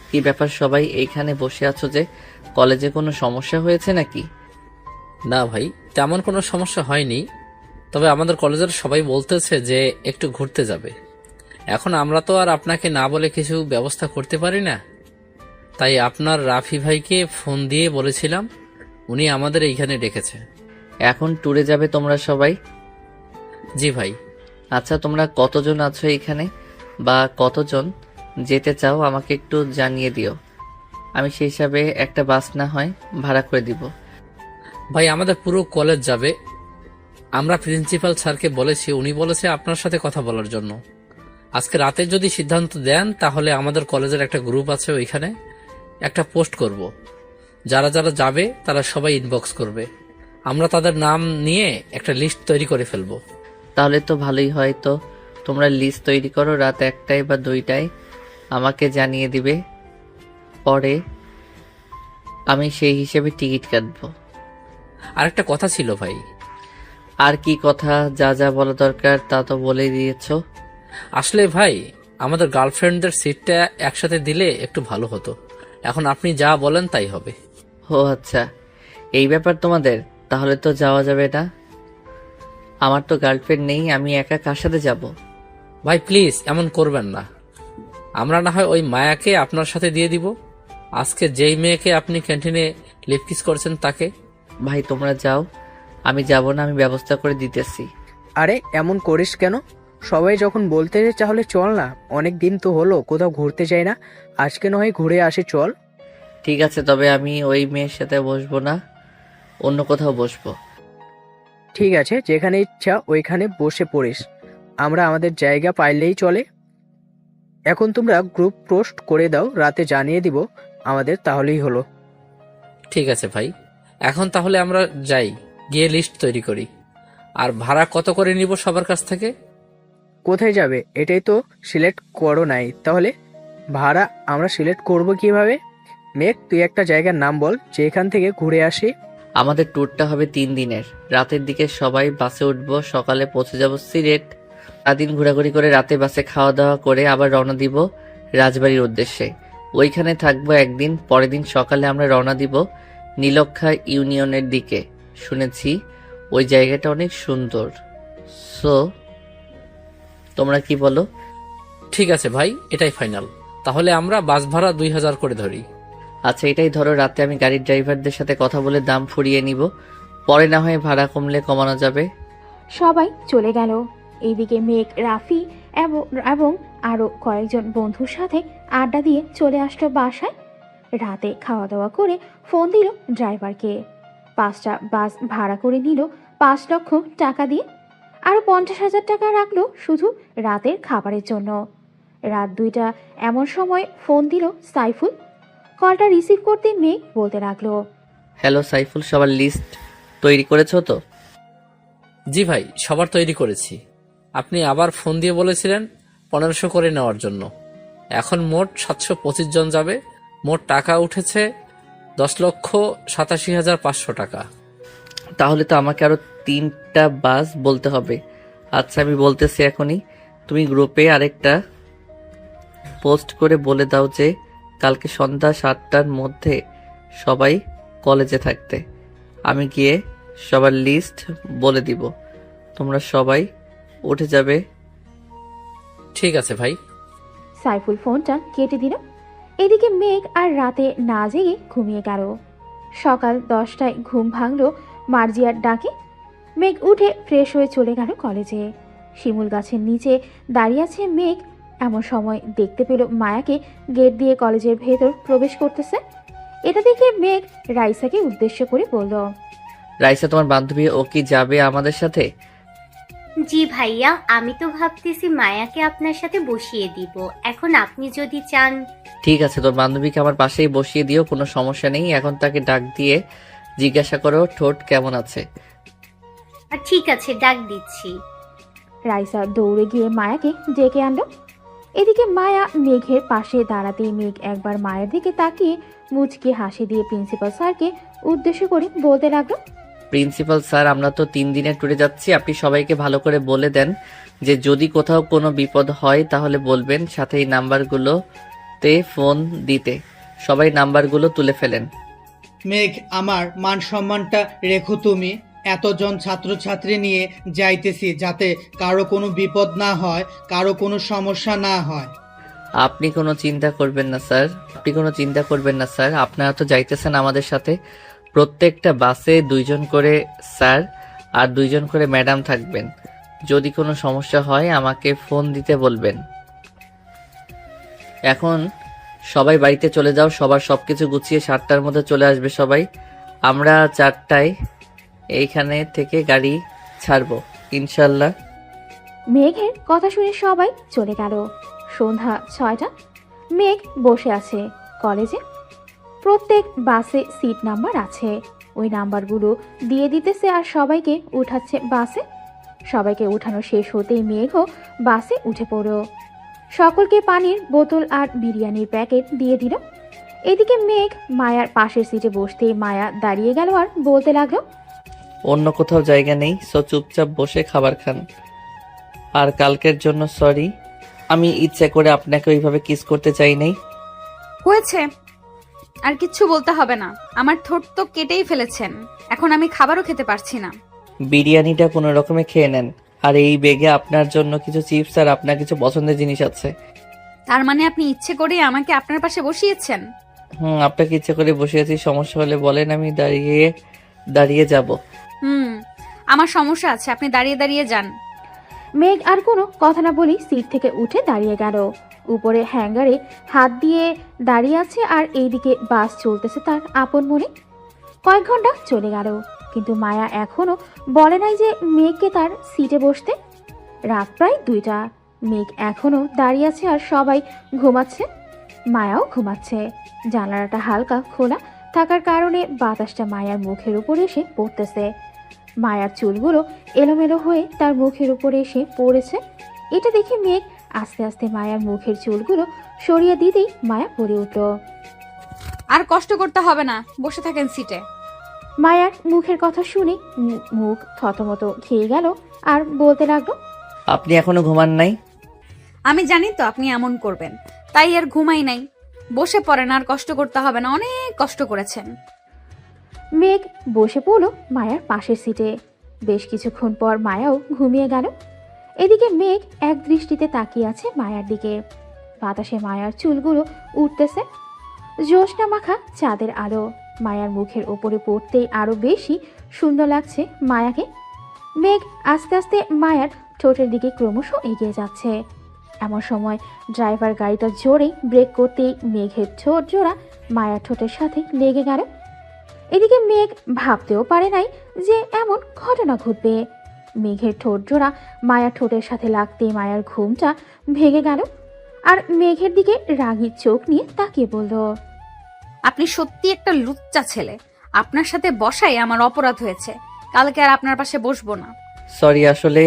Speaker 2: কি ব্যাপার, সবাই এইখানে বসে আছো যে? কলেজে কোনো সমস্যা হয়েছে নাকি?
Speaker 10: না ভাই, তেমন কোনো সমস্যা হয়নি। তবে আমাদের কলেজের সবাই বলতেছে যে একটু ঘুরতে যাবে। এখন আমরা তো আর আপনাকে না বলে কিছু ব্যবস্থা করতে পারি না, তাই আপনার রাফি ভাইকে ফোন দিয়ে বলেছিলাম, উনি আমাদের এইখানে ডেকেছে।
Speaker 2: এখন ট্যুরে যাবে তোমরা সবাই?
Speaker 10: জি ভাই।
Speaker 2: আচ্ছা, তোমরা কতজন আছো এখানে, বা কতজন যেতে চাও আমাকে একটু জানিয়ে দিও। আমি সেই হিসাবে একটা বাস না হয় ভাড়া করে দিব।
Speaker 10: ভাই, আমাদের পুরো কলেজ যাবে। আমরা প্রিন্সিপাল স্যারকে বলেছি, উনি বলেছে আপনার সাথে কথা বলার জন্য। আজকে রাতে যদি সিদ্ধান্ত দেন তাহলে আমাদের কলেজের একটা গ্রুপ আছে, ওইখানে একটা পোস্ট করব। যারা যারা যাবে তারা সবাই ইনবক্স করবে। আমরা তাদের নাম নিয়ে একটা লিস্ট তৈরি করে ফেলবো।
Speaker 2: তাহলে তো ভালোই হয়। তো তোমরা লিস্ট তৈরি করো, রাত 1টায় বা 2টায় আমাকে জানিয়ে দিবে। পরে আমি সেই হিসেবে টিকিট কাটবো।
Speaker 10: আরেকটা কথা ছিল ভাই।
Speaker 2: আর কি কথা? যা যা বলা দরকার তা তো বলেই দিয়েছো।
Speaker 10: আসলে ভাই, আমাদের গার্লফ্রেন্ডদের সিটটা একসাথে দিলে একটু ভালো হতো। এখন আপনি যা বলেন তাই হবে।
Speaker 2: ও আচ্ছা, এই ব্যাপার তোমাদের? তাহলে তো যাওয়া যাবে না। আমার তো গার্লফ্রেন্ড নেই, আমি একা কার সাথে যাব?
Speaker 10: ভাই প্লিজ এমন করবেন না। আমরা না হয় ওই মায়াকে আপনার সাথে দিয়ে দিব। আজকে যেই মেয়েকে আপনি ক্যান্টিনে লিপকিস করছেন তাকে।
Speaker 2: ভাই তোমরা যাও, আমি যাব না, আমি ব্যবস্থা করে দিতেছি।
Speaker 5: আরে এমন করিস কেন? সবাই যখন বলতে তাহলে চল না, অনেক দিন তো হলো কোথাও ঘুরতে যাই না, আজকে নয় ঘুরে আসি চল।
Speaker 2: ঠিক আছে, তবে আমি ওই মেয়ের সাথে বসবো না, অন্য কোথাও বসবো।
Speaker 5: ঠিক আছে, যেখানে ইচ্ছা ওইখানে বসে পড়িস, আমরা আমাদের জায়গা পাইলেই চলে। এখন তোমরা গ্রুপ পোস্ট করে দাও, রাতে জানিয়ে দিব আমাদের, তাহলেই হলো।
Speaker 10: ঠিক আছে ভাই, এখন তাহলে আমরা যাই, গিয়ে লিস্ট তৈরি করি। আর ভাড়া কত করে নিব সবার কাছ থেকে?
Speaker 5: কোথায় যাবে এটাই তো সিলেক্ট করো নাই, তাহলে ভাড়া আমরা সিলেক্ট করব কিভাবে? মেঘ, তুই একটা জায়গার নাম বল যেখান থেকে ঘুরে আসি।
Speaker 2: আমাদের ট্যুরটা হবে 3 দিনের। রাতের দিকে সবাই বাসে উঠবো, সকালে পৌঁছে যাব সিলেট। সারাদিন ঘোরাঘুরি করে রাতে বাসে খাওয়া দাওয়া করে আবার রওনা দিব রাজবাড়ির উদ্দেশ্যে। ওইখানে থাকবো একদিন, পরের দিন সকালে আমরা রওনা দিব নীলক্ষা ইউনিয়নের দিকে। শুনেছি ওই জায়গাটা অনেক সুন্দর। সো তোমরা কি বলো?
Speaker 10: ঠিক আছে ভাই, এটাই ফাইনাল। তাহলে আমরা বাস ভাড়া 2000 করে ধরি।
Speaker 2: আচ্ছা এটাই ধরো। রাতে আমি গাড়ির ড্রাইভারদের সাথে কথা বলে দাম ফুরিয়ে নিব, পরে না হয় ভাড়া কমলে কমানো যাবে।
Speaker 3: সবাই চলে গেল। এইদিকে মেঘ, রাফি এবং আরও কয়েকজন বন্ধুর সাথে আড্ডা দিয়ে চলে আসলো বাসায়। রাতে খাওয়া দাওয়া করে ফোন দিল ড্রাইভারকে। 5টা বাস ভাড়া করে নিল 5 লক্ষ টাকা দিয়ে। আরও 50,000 টাকা রাখলো শুধু রাতের খাবারের জন্য। রাত 2টা এমন সময় ফোন দিল সাইফুল। কলটা রিসিভ করতে মেঘ বলতে লাগলো,
Speaker 2: হ্যালো সাইফুল, সবার লিস্ট তৈরি করেছো তো?
Speaker 10: জি ভাই, সবার তৈরি করেছি। আপনি আবার ফোন দিয়ে বলেছিলেন 1500 করে নেওয়ার জন্য। এখন মোট 725 জন যাবে। মোট টাকা উঠেছে 10,87,500 টাকা।
Speaker 2: তাহলে তো আমাকে আরো 3টা বাস বলতে হবে। আচ্ছা আমি বলতেছি এখনই। তুমি গ্রুপে আরেকটা পোস্ট করে বলে দাও যে কালকে সন্ধ্যা 7টার মধ্যে সবাই কলেজে থাকতে। আমি গিয়ে সবার লিস্ট বলে দিব, তোমরা সবাই উঠে যাবে।
Speaker 10: ঠিক আছে ভাই।
Speaker 3: সাইফুল ফোনটা কেটে দিল। এদিকে মেঘ আর রাতে না জেগে ঘুমিয়ে গেল। সকাল 10টায় ঘুম ভাঙল মার্জিয়ার ডাকে। মেঘ উঠে ফ্রেশ হয়ে চলে গেল কলেজে। শিমুল গাছের নিচে দাঁড়িয়ে আছে মেঘ। এমন সময় দেখতে পেল মায়াকে গেট দিয়ে কলেজের ভেতর প্রবেশ করতেছে। এটা দেখে মেঘ রাইসাকে উদ্দেশ্য করে বলল,
Speaker 2: রাইসা তোমার বান্ধবী, ও কি যাবে আমাদের সাথে?
Speaker 8: জি ভাইয়া, আমি তো ভাবতেছি মায়াকে আপনার সাথে বসিয়ে দিব। এখন আপনি যদি চান।
Speaker 2: ঠিক আছে, তোর বান্ধবীকে আমার পাশেই বসিয়ে দিও, কোনো সমস্যা নেই। এখন তাকে ডাক দিয়ে জিজ্ঞাসা করো ঠোঁট কেমন আছে।
Speaker 8: আর ঠিক আছে, ডাক দিচ্ছি।
Speaker 3: রাইসা দৌড়ে গিয়ে মায়াকে ডেকে আনলো। এদিকে মায়া মেঘের পাশে দাঁড়াতেই মেঘ একবার মায়ের দিকে তাকিয়ে মুচকি হাসি দিয়ে প্রিন্সিপাল স্যারকে উদ্দেশ্য করে বলতে লাগলো,
Speaker 2: প্রিন্সিপাল স্যার, আমরা তো 3 দিনের ট্যুরে যাচ্ছি। আপনি সবাইকে ভালো করে বলে দেন যে যদি কোথাও কোনো বিপদ হয় তাহলে বলবেন, সাথে এই নাম্বারগুলোতে ফোন দিতে। সবাই নাম্বারগুলো তুলে ফেলেন।
Speaker 11: মেঘ, আমার মান সম্মানটা রেখো তুমি। এতজন ছাত্রছাত্রী নিয়ে যাইতেছি, যাতে কারো কোনো বিপদ না হয়, কারো কোনো সমস্যা না হয়।
Speaker 2: আপনি কোনো চিন্তা করবেন না স্যার, আপনারা তো যাইতেছেন আমাদের সাথে। প্রত্যেকটা বাসে 2 জন করে স্যার আর 2 জন করে ম্যাডাম থাকবেন। যদি কোনো সমস্যা হয় আমাকে ফোন দিতে বলবেন। এখন সবাই বাড়িতে চলে যাও, সবার সবকিছু গুছিয়ে 7টার মধ্যে চলে আসবে সবাই। আমরা 4টায় এইখানে থেকে গাড়ি ছাড়বো ইনশাল্লাহ।
Speaker 3: মেঘের কথা শুনে সবাই চলে গেল। সন্ধ্যা 6টা। মেঘ বসে আছে কলেজে। প্রত্যেক বাসে সিট নাম্বার আছে। ওই নাম্বারগুলো দিয়ে দিতেছে আর সবাইকে উঠাচ্ছে বাসে। সবাইকে উঠানো শেষ হতেই মেঘও বাসে উঠে পড়ল। সকলকে পানির বোতল আর বিরিয়ানির প্যাকেট দিয়ে দিল। এদিকে মেঘ মায়ার পাশের সিটে বসতেই মায়া দাঁড়িয়ে গেল আর বলতে লাগলো,
Speaker 2: অন্য কোথাও জায়গা নেই, সো চুপচাপ বসে খাবার খান। আর কালকের জন্য সরি, আমি ইচ্ছে করে আপনাকে ওইভাবে কিস করতে চাই নাই।
Speaker 1: হয়েছে, আর কিচ্ছু বলতে হবে না। আমার ঠোঁট তো কেটেই ফেলেছেন, এখন আমি খাবারও খেতে পারছি না।
Speaker 2: বিরিয়ানিটা কোনো রকমে খেয়ে নেন। আর এই বেগে আপনার জন্য কিছু চিপস আর আপনার কিছু পছন্দের জিনিস আছে।
Speaker 1: তার মানে আপনি ইচ্ছে করে আমাকে আপনার পাশে বসিয়েছেন?
Speaker 2: আপনাকে ইচ্ছে করে বসিয়েছি। সমস্যা হলে বলেন, আমি দাঁড়িয়ে যাব।
Speaker 1: আমার সমস্যা আছে, আপনি দাঁড়িয়ে দাঁড়িয়ে যান।
Speaker 3: মেঘ আর কোনো কথা না বলেই সিট থেকে উঠে দাঁড়িয়ে গেল। উপরে হ্যাঙ্গারে হাত দিয়ে দাঁড়িয়ে আছে আর এইদিকে বাস চলতেছে তার আপন মনে। কয়েক ঘন্টা চলে গেল, কিন্তু মায়া এখনো বলে নাই যে মেঘকে তার সিটে বসতে। রাত প্রায় 2টা। মেঘ এখনো দাঁড়িয়ে আছে আর সবাই ঘুমাচ্ছে। মায়াও ঘুমাচ্ছে। জানালাটা হালকা খোলা থাকার কারণে বাতাসটা মায়ার মুখের উপর এসে পড়তেছে। মায়ার চুলগুলো এলোমেলো হয়ে তার মুখের উপরে এসে পড়েছে। এটা দেখে মেঘ আস্তে আস্তে মায়ার মুখের চুলগুলো সরিয়ে দিতেই মায়া বলে উঠল।
Speaker 1: আর কষ্ট করতে হবে না, বসে থাকেন সিটে।
Speaker 3: মায়ার মুখের কথা শুনে মুখ থতমত খেয়ে গেল আর বলতে লাগলো,
Speaker 2: আপনি এখনো ঘুমান নাই?
Speaker 1: আমি জানি তো আপনি এমন করবেন, তাই আর ঘুমাই নাই। বসে পড়েন, আর কষ্ট করতে হবে না, অনেক কষ্ট করেছেন।
Speaker 3: মেঘ বসে পড়ল মায়ার পাশের সিটে। বেশ কিছুক্ষণ পর মায়াও ঘুমিয়ে গেল। এদিকে মেঘ এক দৃষ্টিতে তাকিয়ে আছে মায়ার দিকে। বাতাসে মায়ার চুলগুলো উঠতেছে। জ্যোৎস্না মাখা চাঁদের আলো মায়ার মুখের ওপরে পড়তেই আরো বেশি সুন্দর লাগছে মায়াকে। মেঘ আস্তে আস্তে মায়ার ঠোঁটের দিকে ক্রমশ এগিয়ে যাচ্ছে। এমন সময় ড্রাইভার গাড়িটা জোরে ব্রেক করতেই মেঘের ঠোঁট জোড়া মায়ার ঠোঁটের সাথে লেগে গেল। এদিকে মেঘ ভাবতেও পারে নাই যে এমন ঘটনা ঘটবে। মেঘের ঠোঁট জোড়া মায়ার ঠোঁটের সাথে লাগতেই মায়ার ঘুমটা ভেঙে গেল। আর মেঘের দিকে রাগী চোখ নিয়ে তাকিয়ে বলল,
Speaker 1: আপনি সত্যি একটা লুচ্চা ছেলে। আপনার সাথে বসাই আমার অপরাধ হয়েছে। কালকে আর আপনার পাশে বসবো না।
Speaker 2: সরি, আসলে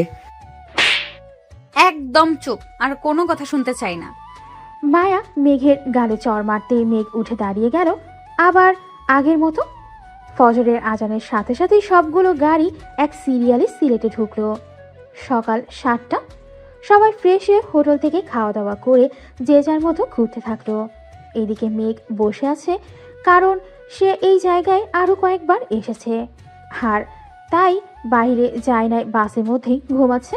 Speaker 1: একদম চুপ, আর কোনো কথা শুনতে চাই না।
Speaker 3: মায়া মেঘের গালে চড় মারতেই মেঘ উঠে দাঁড়িয়ে গেল আবার আগের মতো। ফজরের আজানের সাথে সাথেই সবগুলো গাড়ি এক সিরিয়ালে সিলেটে ঢুকলো। সকাল 7টা। সবাই ফ্রেশ হয়ে হোটেল থেকে খাওয়া দাওয়া করে যে যার মতো ঘুরতে থাকলো। এদিকে মেঘ বসে আছে, কারণ সে এই জায়গায় আরো কয়েকবার এসেছে আর তাই বাইরে যায় নাই, বাসের মধ্যেই ঘুমাচ্ছে।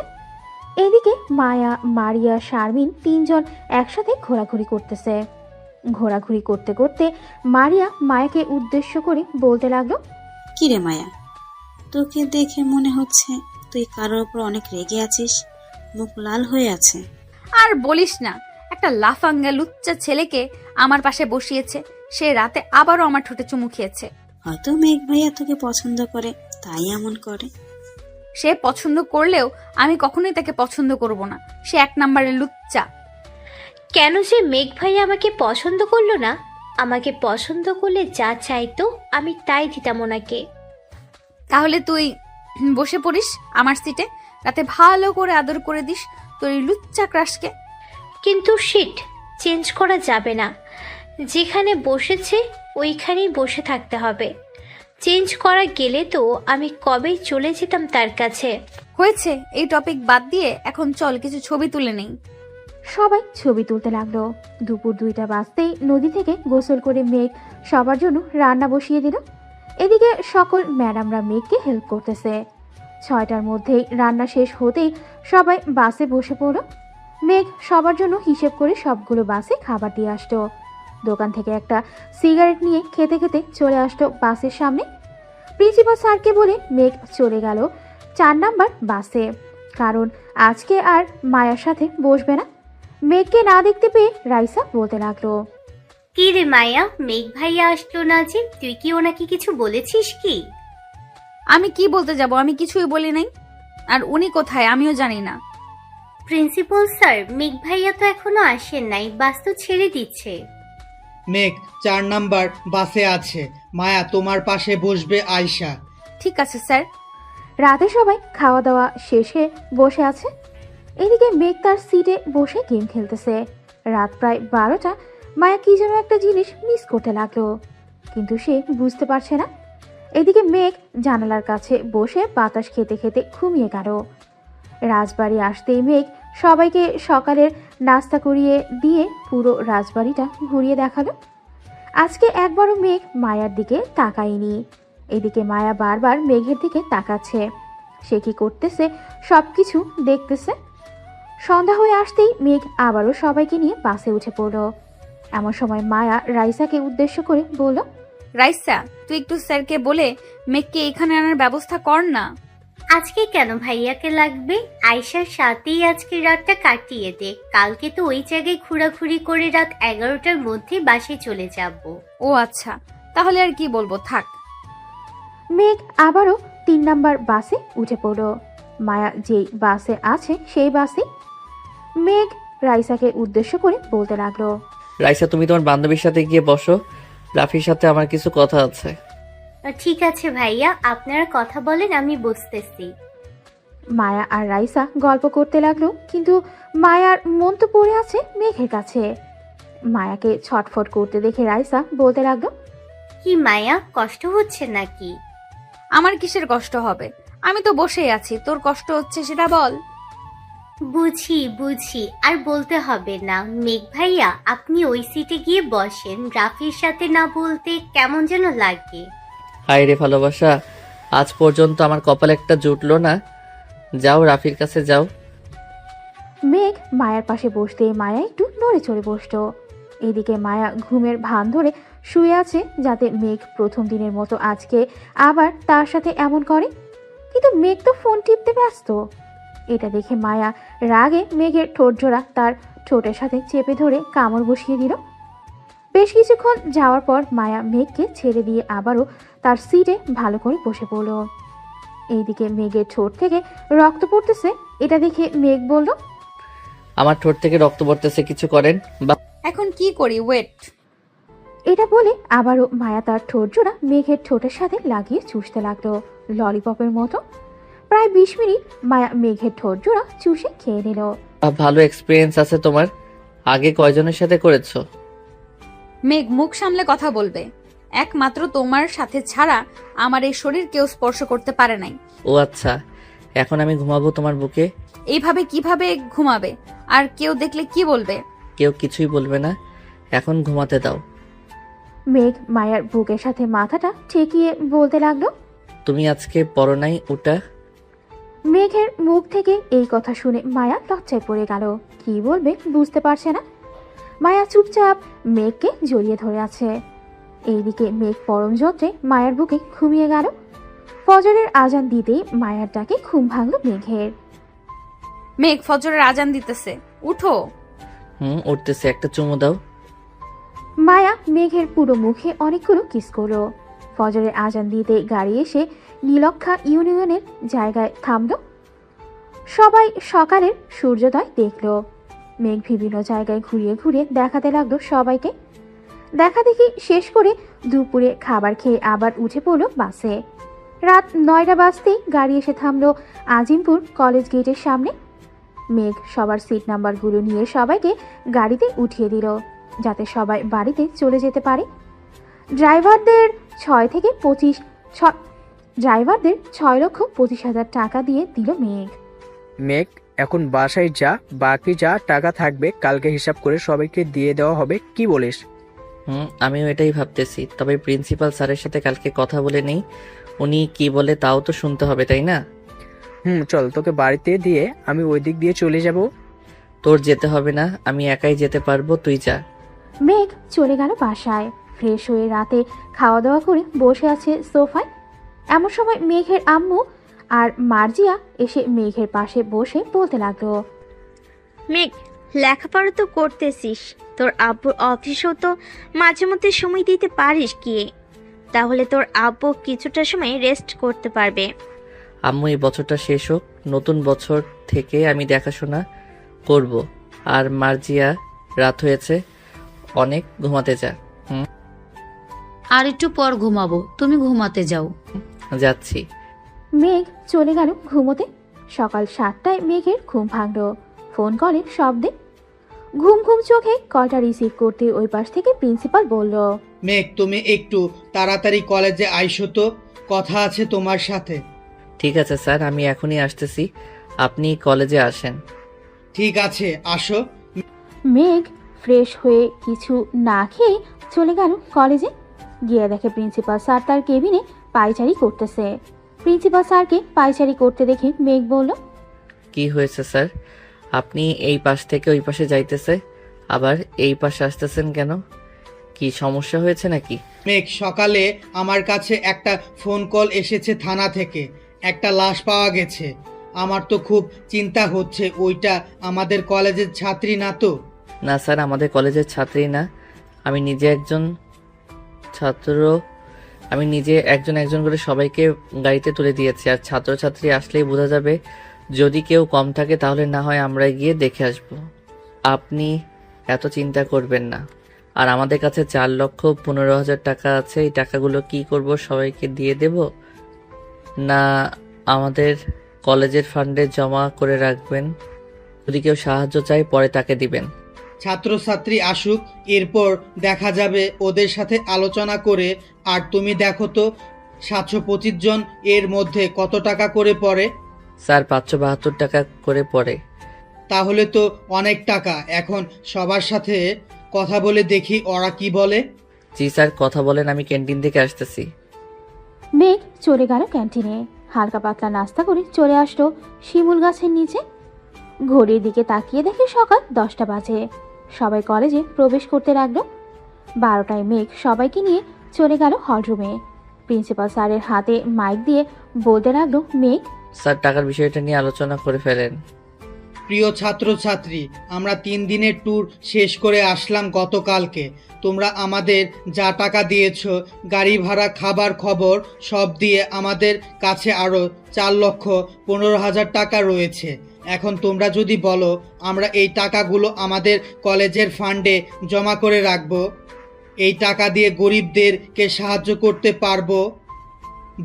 Speaker 3: এদিকে মায়া, মারিয়া, শারমিন তিনজন একসাথে ঘোরাঘুরি করতেছে। ঘোরাঘুরি করতে করতে মারিয়া মায়াকে উদ্দেশ্য করে বলতে লাগলো,
Speaker 6: কিরে মায়া, তোকে দেখে মনে হচ্ছে তুই কারোর উপর অনেক রেগে আছিস, মুখ লাল হয়ে আছে।
Speaker 1: আর বলিস না, একটা লাফাঙ্গা লুচ্চা ছেলেকে আমার পাশে বসিয়েছে। সে রাতে আবারও আমার ঠোঁটে চুমু খেয়েছে।
Speaker 6: হয়তো মেঘ ভাইয়া তোকে পছন্দ করে, তাই এমন করে।
Speaker 1: সে পছন্দ করলেও আমি কখনোই তাকে পছন্দ করব না। সে 1 নম্বরের লুচ্চা।
Speaker 8: কেন যে মেঘ ভাই আমাকে পছন্দ করলো না? আমাকে পছন্দ করলে যা চাইতো আমি তাই দিতাম ওনাকে।
Speaker 1: তাহলে তুই বসে পড়িস আমার সিটে, রাতে ভালো করে আদর করে দিস তোর এই লুচ্চা ক্রাশকে।
Speaker 8: কিন্তু শিট, চেঞ্জ করা যাবে না। যেখানে বসেছে ওইখানেই বসে থাকতে হবে। চেঞ্জ করা গেলে তো আমি কবেই চলে যেতাম তার কাছে।
Speaker 1: হয়েছে, এই টপিক বাদ দিয়ে এখন চল কিছু ছবি তুলে নেই।
Speaker 3: সবাই ছবি তুলতে লাগলো। দুপুর 2টা বাজতেই নদী থেকে গোসল করে মেঘ সবার জন্য রান্না বসিয়ে দিল। এদিকে সকল ম্যাডামরা মেঘকে হেল্প করতেছে। 6টার মধ্যেই রান্না শেষ হতেই সবাই বাসে বসে পড়ল। মেঘ সবার জন্য হিসেব করে সবগুলো বাসে খাবার দিয়ে আসতো। দোকান থেকে একটা সিগারেট নিয়ে খেতে খেতে চলে আসতো বাসের সামনে। প্রিন্সিপাল স্যারকে বলে মেঘ চলে গেল 4 নাম্বার বাসে, কারণ আজকে আর মায়ার সাথে বসবে না। মেঘকে না দেখতে পেয়ে রাইসা বলতে লাগলো,
Speaker 8: কি রে মায়া, মেঘ ভাইয়া আসলো না যে? তুই কি ওনাকে কিছু বলেছিস কি?
Speaker 1: আমি কি বলতে যাব, আমি কিছুই বলি নাই। আর উনি কোথায় আমিও জানি না।
Speaker 8: প্রিন্সিপাল স্যার, মেঘ ভাইয়া তো এখনো আসেন নাই, বাস তো ছেড়ে দিচ্ছে।
Speaker 11: মেঘ 4 নাম্বার বাসে আছে। মায়া, তোমার পাশে বসবে আয়শা।
Speaker 1: ঠিক আছে স্যার।
Speaker 3: রাতে সবাই খাওয়া দাওয়া শেষে বসে আছে। এদিকে মেঘ তার সিটে বসে গেম খেলতেছে। রাত প্রায় 12টা। মায়া কি যেন একটা জিনিস মিস করতে লাগলো, কিন্তু সে বুঝতে পারছে না। এদিকে মেঘ জানালার কাছে বসে বাতাস খেতে খেতে ঘুমিয়ে গেল। রাজবাড়ি আসতেই মেঘ সবাইকে সকালের নাস্তা করিয়ে দিয়ে পুরো রাজবাড়িটা ঘুরিয়ে দেখালো। আজকে একবারও মেঘ মায়ার দিকে তাকায়নি। এদিকে মায়া বারবার মেঘের দিকে তাকাচ্ছে। সে কি করতেছে সবকিছু দেখতেছে। সন্ধ্যা হয়ে আসতেই মেঘ আবারও সবাইকে নিয়ে বাসে উঠে পড়ল। এমন সময় মায়া রাইসাকে উদ্দেশ্য করে বলল,
Speaker 1: রাইসা, তুই একটু স্যারকে বলে মেঘকে এখানে আনার ব্যবস্থা কর না।
Speaker 8: আজকে কেন ভাইয়াকে লাগবে? আয়শার সাথেই আজকে রাতটা কাটিয়ে দে। কালকে তো ওই জায়গায় ঘোরাঘুরি করে রাত 11টার মধ্যে বাসে চলে যাব।
Speaker 1: ও আচ্ছা, তাহলে আর কি বলবো, থাক।
Speaker 3: মেঘ আবারও 3 নাম্বার বাসে উঠে পড়ল। মায়া যেই বাসে আছে সেই বাসে। মেঘ রাইসাকে উদ্দেশ্য করে বলতে লাগলো,
Speaker 2: রাইসা, তুমি তোমার বান্ধবীর সাথে গিয়ে বসো। রাফির সাথে আমার কিছু কথা আছে।
Speaker 8: ঠিক আছে ভাইয়া, আপনারা কথা বলেন, আমি বসতেছি।
Speaker 3: মায়া আর রাইসা গল্প করতে লাগলো, কিন্তু মায়ার মন তো পড়ে আছে মেঘের কাছে। মায়াকে ছটফট করতে দেখে রাইসা বলতে লাগলো,
Speaker 8: কি মায়া, কষ্ট হচ্ছে নাকি?
Speaker 1: আমার কিসের কষ্ট হবে? আমি তো বসেই আছি, তোর কষ্ট হচ্ছে সেটা বল।
Speaker 8: বুঝি, আর বলতে হবে না। মেঘ ভাইয়া, আপনি ওই সিটে গিয়ে বসেন। রাফির সাথে না বলতে কেমন যেন লাগে।
Speaker 2: হায় রে ভালোবাসা, আজ পর্যন্ত আমার কপালে একটা জুটলো না। যাও, রাফির কাছে যাও।
Speaker 3: মেঘ মায়ার পাশে বসতে মায়া একটু নড়ে চড়ে বসতো। এদিকে মায়া ঘুমের ভান ধরে শুয়ে আছে, যাতে মেঘ প্রথম দিনের মতো আজকে আবার তার সাথে এমন করে। কিন্তু মেঘ তো ফোন টিপতে ব্যস্ত। এটা দেখে মায়া রাগে মেঘের ঠোঁট জোড়া তার ঠোঁটের সাথে চেপে ধরে কামড় বসিয়ে দিল। বেশ কিছুক্ষণ যাওয়ার পর মায়া মেঘকে ছেড়ে দিয়ে আবারও তার সিটে ভালো করে বসে পড়ল। এইদিকে মেঘের ঠোঁট থেকে রক্ত পড়তেছে। এটা দেখে মেঘ বলল,
Speaker 2: আমার ঠোঁট থেকে রক্ত পড়তেছে, কিছু করেন বা।
Speaker 1: এখন কি করি? ওয়েট।
Speaker 3: এটা বলে আবারও মায়া তার ঠোঁট জোড়া মেঘের ঠোঁটের সাথে লাগিয়ে চুষতে লাগলো ললিপপের মতো। প্রায় 20 মিনিট মায়া মেঘের ঠোঁট জোড়া চুষে খেয়ে নিল।
Speaker 2: ভালো এক্সপিরিয়েন্স আছে তোমার। আগে কয়জনের সাথে করেছো?
Speaker 1: মেঘ, মুখ সামলে কথা বলবে। একমাত্র তোমার সাথে ছাড়া আমার এই শরীর কেউ স্পর্শ করতে পারে নাই।
Speaker 2: ও আচ্ছা, এখন আমি ঘুমাবো তোমার বুকে।
Speaker 1: এইভাবে কিভাবে ঘুমাবে? আর কেউ দেখলে কি বলবে?
Speaker 2: কেউ কিছুই বলবে না, এখন ঘুমাতে দাও।
Speaker 3: মেঘ মায়ার বুকের সাথে মাথাটা ঠেকিয়ে বলতে লাগলো,
Speaker 2: তুমি আজকে পড়ো নাই ওটা?
Speaker 3: মেঘের মুখ থেকে এই কথা শুনে মায়া লজ্জায় পড়ে গেল। কি বলবে বুঝতে পারছে না। মায়া চুপচাপ মেঘকে জড়িয়ে ধরে আছে। এইদিকে মেঘ পরম যন্ত্রে মায়ার বুকে ঘুমিয়ে গেল। ফজরের আজান দিতেই মায়ার ডাকে ঘুম ভাঙলো মেঘের।
Speaker 1: মেঘ, ফজরের আজান দিতেছে, উঠো।
Speaker 2: উঠতেছে, একটা চুমু দাও।
Speaker 3: মায়া মেঘের পুরো মুখে অনেকগুলো কিস করলো। ফজরের আজান দিতে গাড়ি এসে নীলক্ষা ইউনিয়নের জায়গায় থামলো। সবাই সকালের সূর্যোদয় দেখলো। মেঘ বিভিন্ন জায়গায় ঘুরিয়ে ঘুরিয়ে দেখাতে লাগলো সবাইকে। দেখা দেখি শেষ করে দুপুরে খাবার খেয়ে আবার উঠে পড়লো বাসে। রাত 9টা বাজতেই গাড়ি এসে থামলো আজিমপুর কলেজ গেটের সামনে। মেঘ সবার সিট নাম্বারগুলো নিয়ে সবাইকে গাড়িতে উঠিয়ে দিল, যাতে সবাই বাড়িতে চলে যেতে পারে। ড্রাইভারদের 6,25,000 টাকা দিয়ে দিল মেঘ।
Speaker 5: মেঘ, এখন বাসায় যা, বাকি যা টাকা থাকবে কালকে হিসাব করে সবাইকে দিয়ে দেওয়া হবে, কি বলিস?
Speaker 2: আমিও এটাই ভাবতেছি। তবে প্রিন্সিপাল স্যারের সাথে কালকে কথা বলে নেই, উনি কি বলে তাও তো শুনতে হবে, তাই না?
Speaker 5: চল, তোকে বাড়িতে দিয়ে আমি ওই দিক দিয়ে চলে যাব।
Speaker 2: তোর যেতে হবে না, আমি একাই যেতে পারবো, তুই যা।
Speaker 3: মেঘ চলে গেল বাসায়। ফ্রেশ হয়ে রাতে খাওয়া দাওয়া করে বসে আছে সোফায়। এমন সময় মেঘের আম্মু আর মার্জিয়া এসে মেঘের পাশে বসে বলতে লাগলো,
Speaker 12: মেঘ, লেখাপড়া তো করতেছিস, তোর আব্বুর অফিসও তো মাঝে মধ্যে সময় দিতে পারিস কি? তাহলে তোর আব্বু কিছুটা সময় রেস্ট করতে পারবে।
Speaker 2: আম্মু, এই বছরটা শেষ হোক, নতুন বছর থেকে আমি দেখাশোনা করব। আর মার্জিয়া, রাত হয়েছে অনেক, ঘুমাতে যা।
Speaker 9: আর একটু পর ঘুমাবো, তুমি ঘুমাতে যাও।
Speaker 2: যাচ্ছি।
Speaker 3: মেঘ চলে গেল ঘুমোতে। সকাল 7টায় মেঘের ঘুম ভাঙল ফোন কলের শব্দে। ঘুম ঘুম চোখে কলটা রিসিভ করতে ওই পাশ থেকে প্রিন্সিপাল বলল,
Speaker 11: মেঘ, তুমি একটু তাড়াতাড়ি কলেজে আইসো তো, কথা আছে তোমার সাথে।
Speaker 2: ঠিক আছে স্যার, আমি এখনই আসতেছি, আপনি কলেজে আসেন।
Speaker 11: ঠিক আছে, আসো।
Speaker 3: মেঘ ফ্রেশ হয়ে কিছু না খেয়ে চলে গেল কলেজে। গিয়ে দেখে প্রিন্সিপাল স্যার তার কেবিনে পায়চারি করতেছে। প্রিন্সিপাল স্যারকে পায়চারি করতে দেখে মেঘ বলল,
Speaker 2: কি হয়েছে স্যার? আপনি এই পাশ থেকে ওই পাশে যাইতেছে, আবার এই পাশে আসতেছেন কেন? কি সমস্যা হয়েছে নাকি?
Speaker 11: মেঘ, সকালে আমার কাছে একটা ফোন কল এসেছে থানা থেকে, একটা লাশ পাওয়া গেছে। আমার তো খুব চিন্তা হচ্ছে, ওইটা আমাদের কলেজের ছাত্রী না তো?
Speaker 2: না স্যার, আমাদের কলেজের ছাত্রী না। আমি নিজে একজন ছাত্র, আমি নিজে একজন করে সবাইকে গাড়িতে তুলে দিয়েছি। আর ছাত্রছাত্রী আসলেই বোঝা যাবে, যদি কেউ কম থাকে তাহলে না হয় আমরা গিয়ে দেখে আসব। আপনি এত চিন্তা করবেন না। আর আমাদের কাছে 4,15,000 টাকা আছে, এই টাকাগুলো কি করব? সবাইকে দিয়ে দেব না আমাদের কলেজের ফান্ডে জমা করে রাখবেন। যদি কেউ সাহায্য চায় পরে তাকে দিবেন।
Speaker 11: ছাত্রছাত্রী আসুক, এরপর দেখা যাবে ওদের সাথে আলোচনা করে। আর তুমি দেখো তো 725 জন এর মধ্যে কত টাকা করে পড়ে।
Speaker 2: স্যার 572 টাকা করে পড়ে।
Speaker 11: তাহলে তো অনেক টাকা। এখন সবার সাথে কথা বলে দেখি ওরা কি বলে।
Speaker 2: জি স্যার, কথা বলেন, আমি ক্যান্টিন থেকে আসতেছি।
Speaker 3: মেঘ চলে গেল ক্যান্টিনে। হালকা পাতলা নাস্তা করে চলে আসলো শিমুল গাছের নিচে। ঘড়ির দিকে তাকিয়ে দেখে সকাল 10টা বাজে। সবাই কলেজে প্রবেশ করতে লাগলো। 12টায় মেঘ সবাইকে নিয়ে চলে গেল হলরুমে। প্রিন্সিপাল স্যারের হাতে মাইক দিয়ে বলতে লাগলো, মেঘ,
Speaker 2: স্যার টাকার বিষয়টা নিয়ে আলোচনা করে ফেলেন।
Speaker 11: প্রিয় ছাত্রছাত্রী, আমরা 3 দিনের ট্যুর শেষ করে আসলাম গতকালকে। তোমরা আমাদের যা টাকা দিয়েছো, গাড়ি ভাড়া, খাবার খবর সব দিয়ে আমাদের কাছে আরও 4,15,000 টাকা রয়েছে। এখন তোমরা যদি বলো আমরা এই টাকাগুলো আমাদের কলেজের ফান্ডে জমা করে রাখবো, এই টাকা দিয়ে গরিবদেরকে সাহায্য করতে পারবো,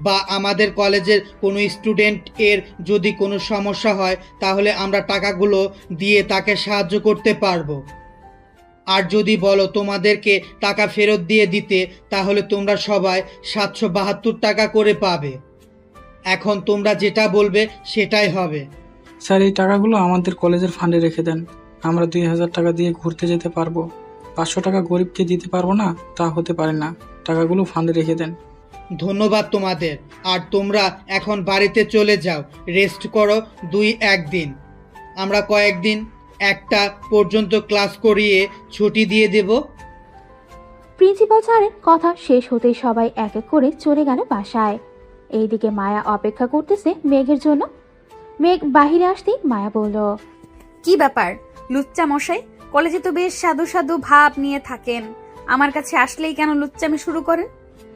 Speaker 11: বা আমাদের কলেজের কোনো স্টুডেন্ট এর যদি কোনো সমস্যা হয় তাহলে আমরা টাকাগুলো দিয়ে তাকে সাহায্য করতে পারবো। আর যদি বলো তোমাদেরকে টাকা ফেরত দিয়ে দিতে, তাহলে তোমরা সবাই 772 টাকা করে পাবে। এখন তোমরা যেটা বলবে সেটাই হবে।
Speaker 13: স্যার, এই টাকাগুলো আমাদের কলেজের ফান্ডে রেখে দেন। আমরা 2,000 টাকা দিয়ে ঘুরতে যেতে পারবো। 500 টাকা গরিবকে দিতে পারবো না, তা হতে পারে না। টাকাগুলো ফান্ডে রেখে দেন।
Speaker 11: ধন্যবাদ তোমাদের। আর তোমরা এখন বাড়িতে চলে যাও, রেস্ট করো 2-1 দিন। আমরা কয়েকদিন 1টা পর্যন্ত ক্লাস করিয়ে ছুটি দিয়ে দেব।
Speaker 3: প্রিন্সিপাল স্যারের কথা শেষ হতেই সবাই এক এক করে চলে গেল বাসায়। এইদিকে মায়া অপেক্ষা করতেছে মেঘের জন্য। মেঘ বাহিরে আসতেই মায়া বলল,
Speaker 1: কি ব্যাপার লুচ্চা মশাই? কলেজে তো বেশ সাধু সাধু ভাব নিয়ে থাকেন, আমার কাছে আসলেই কেন লুচ্চামি শুরু করেন?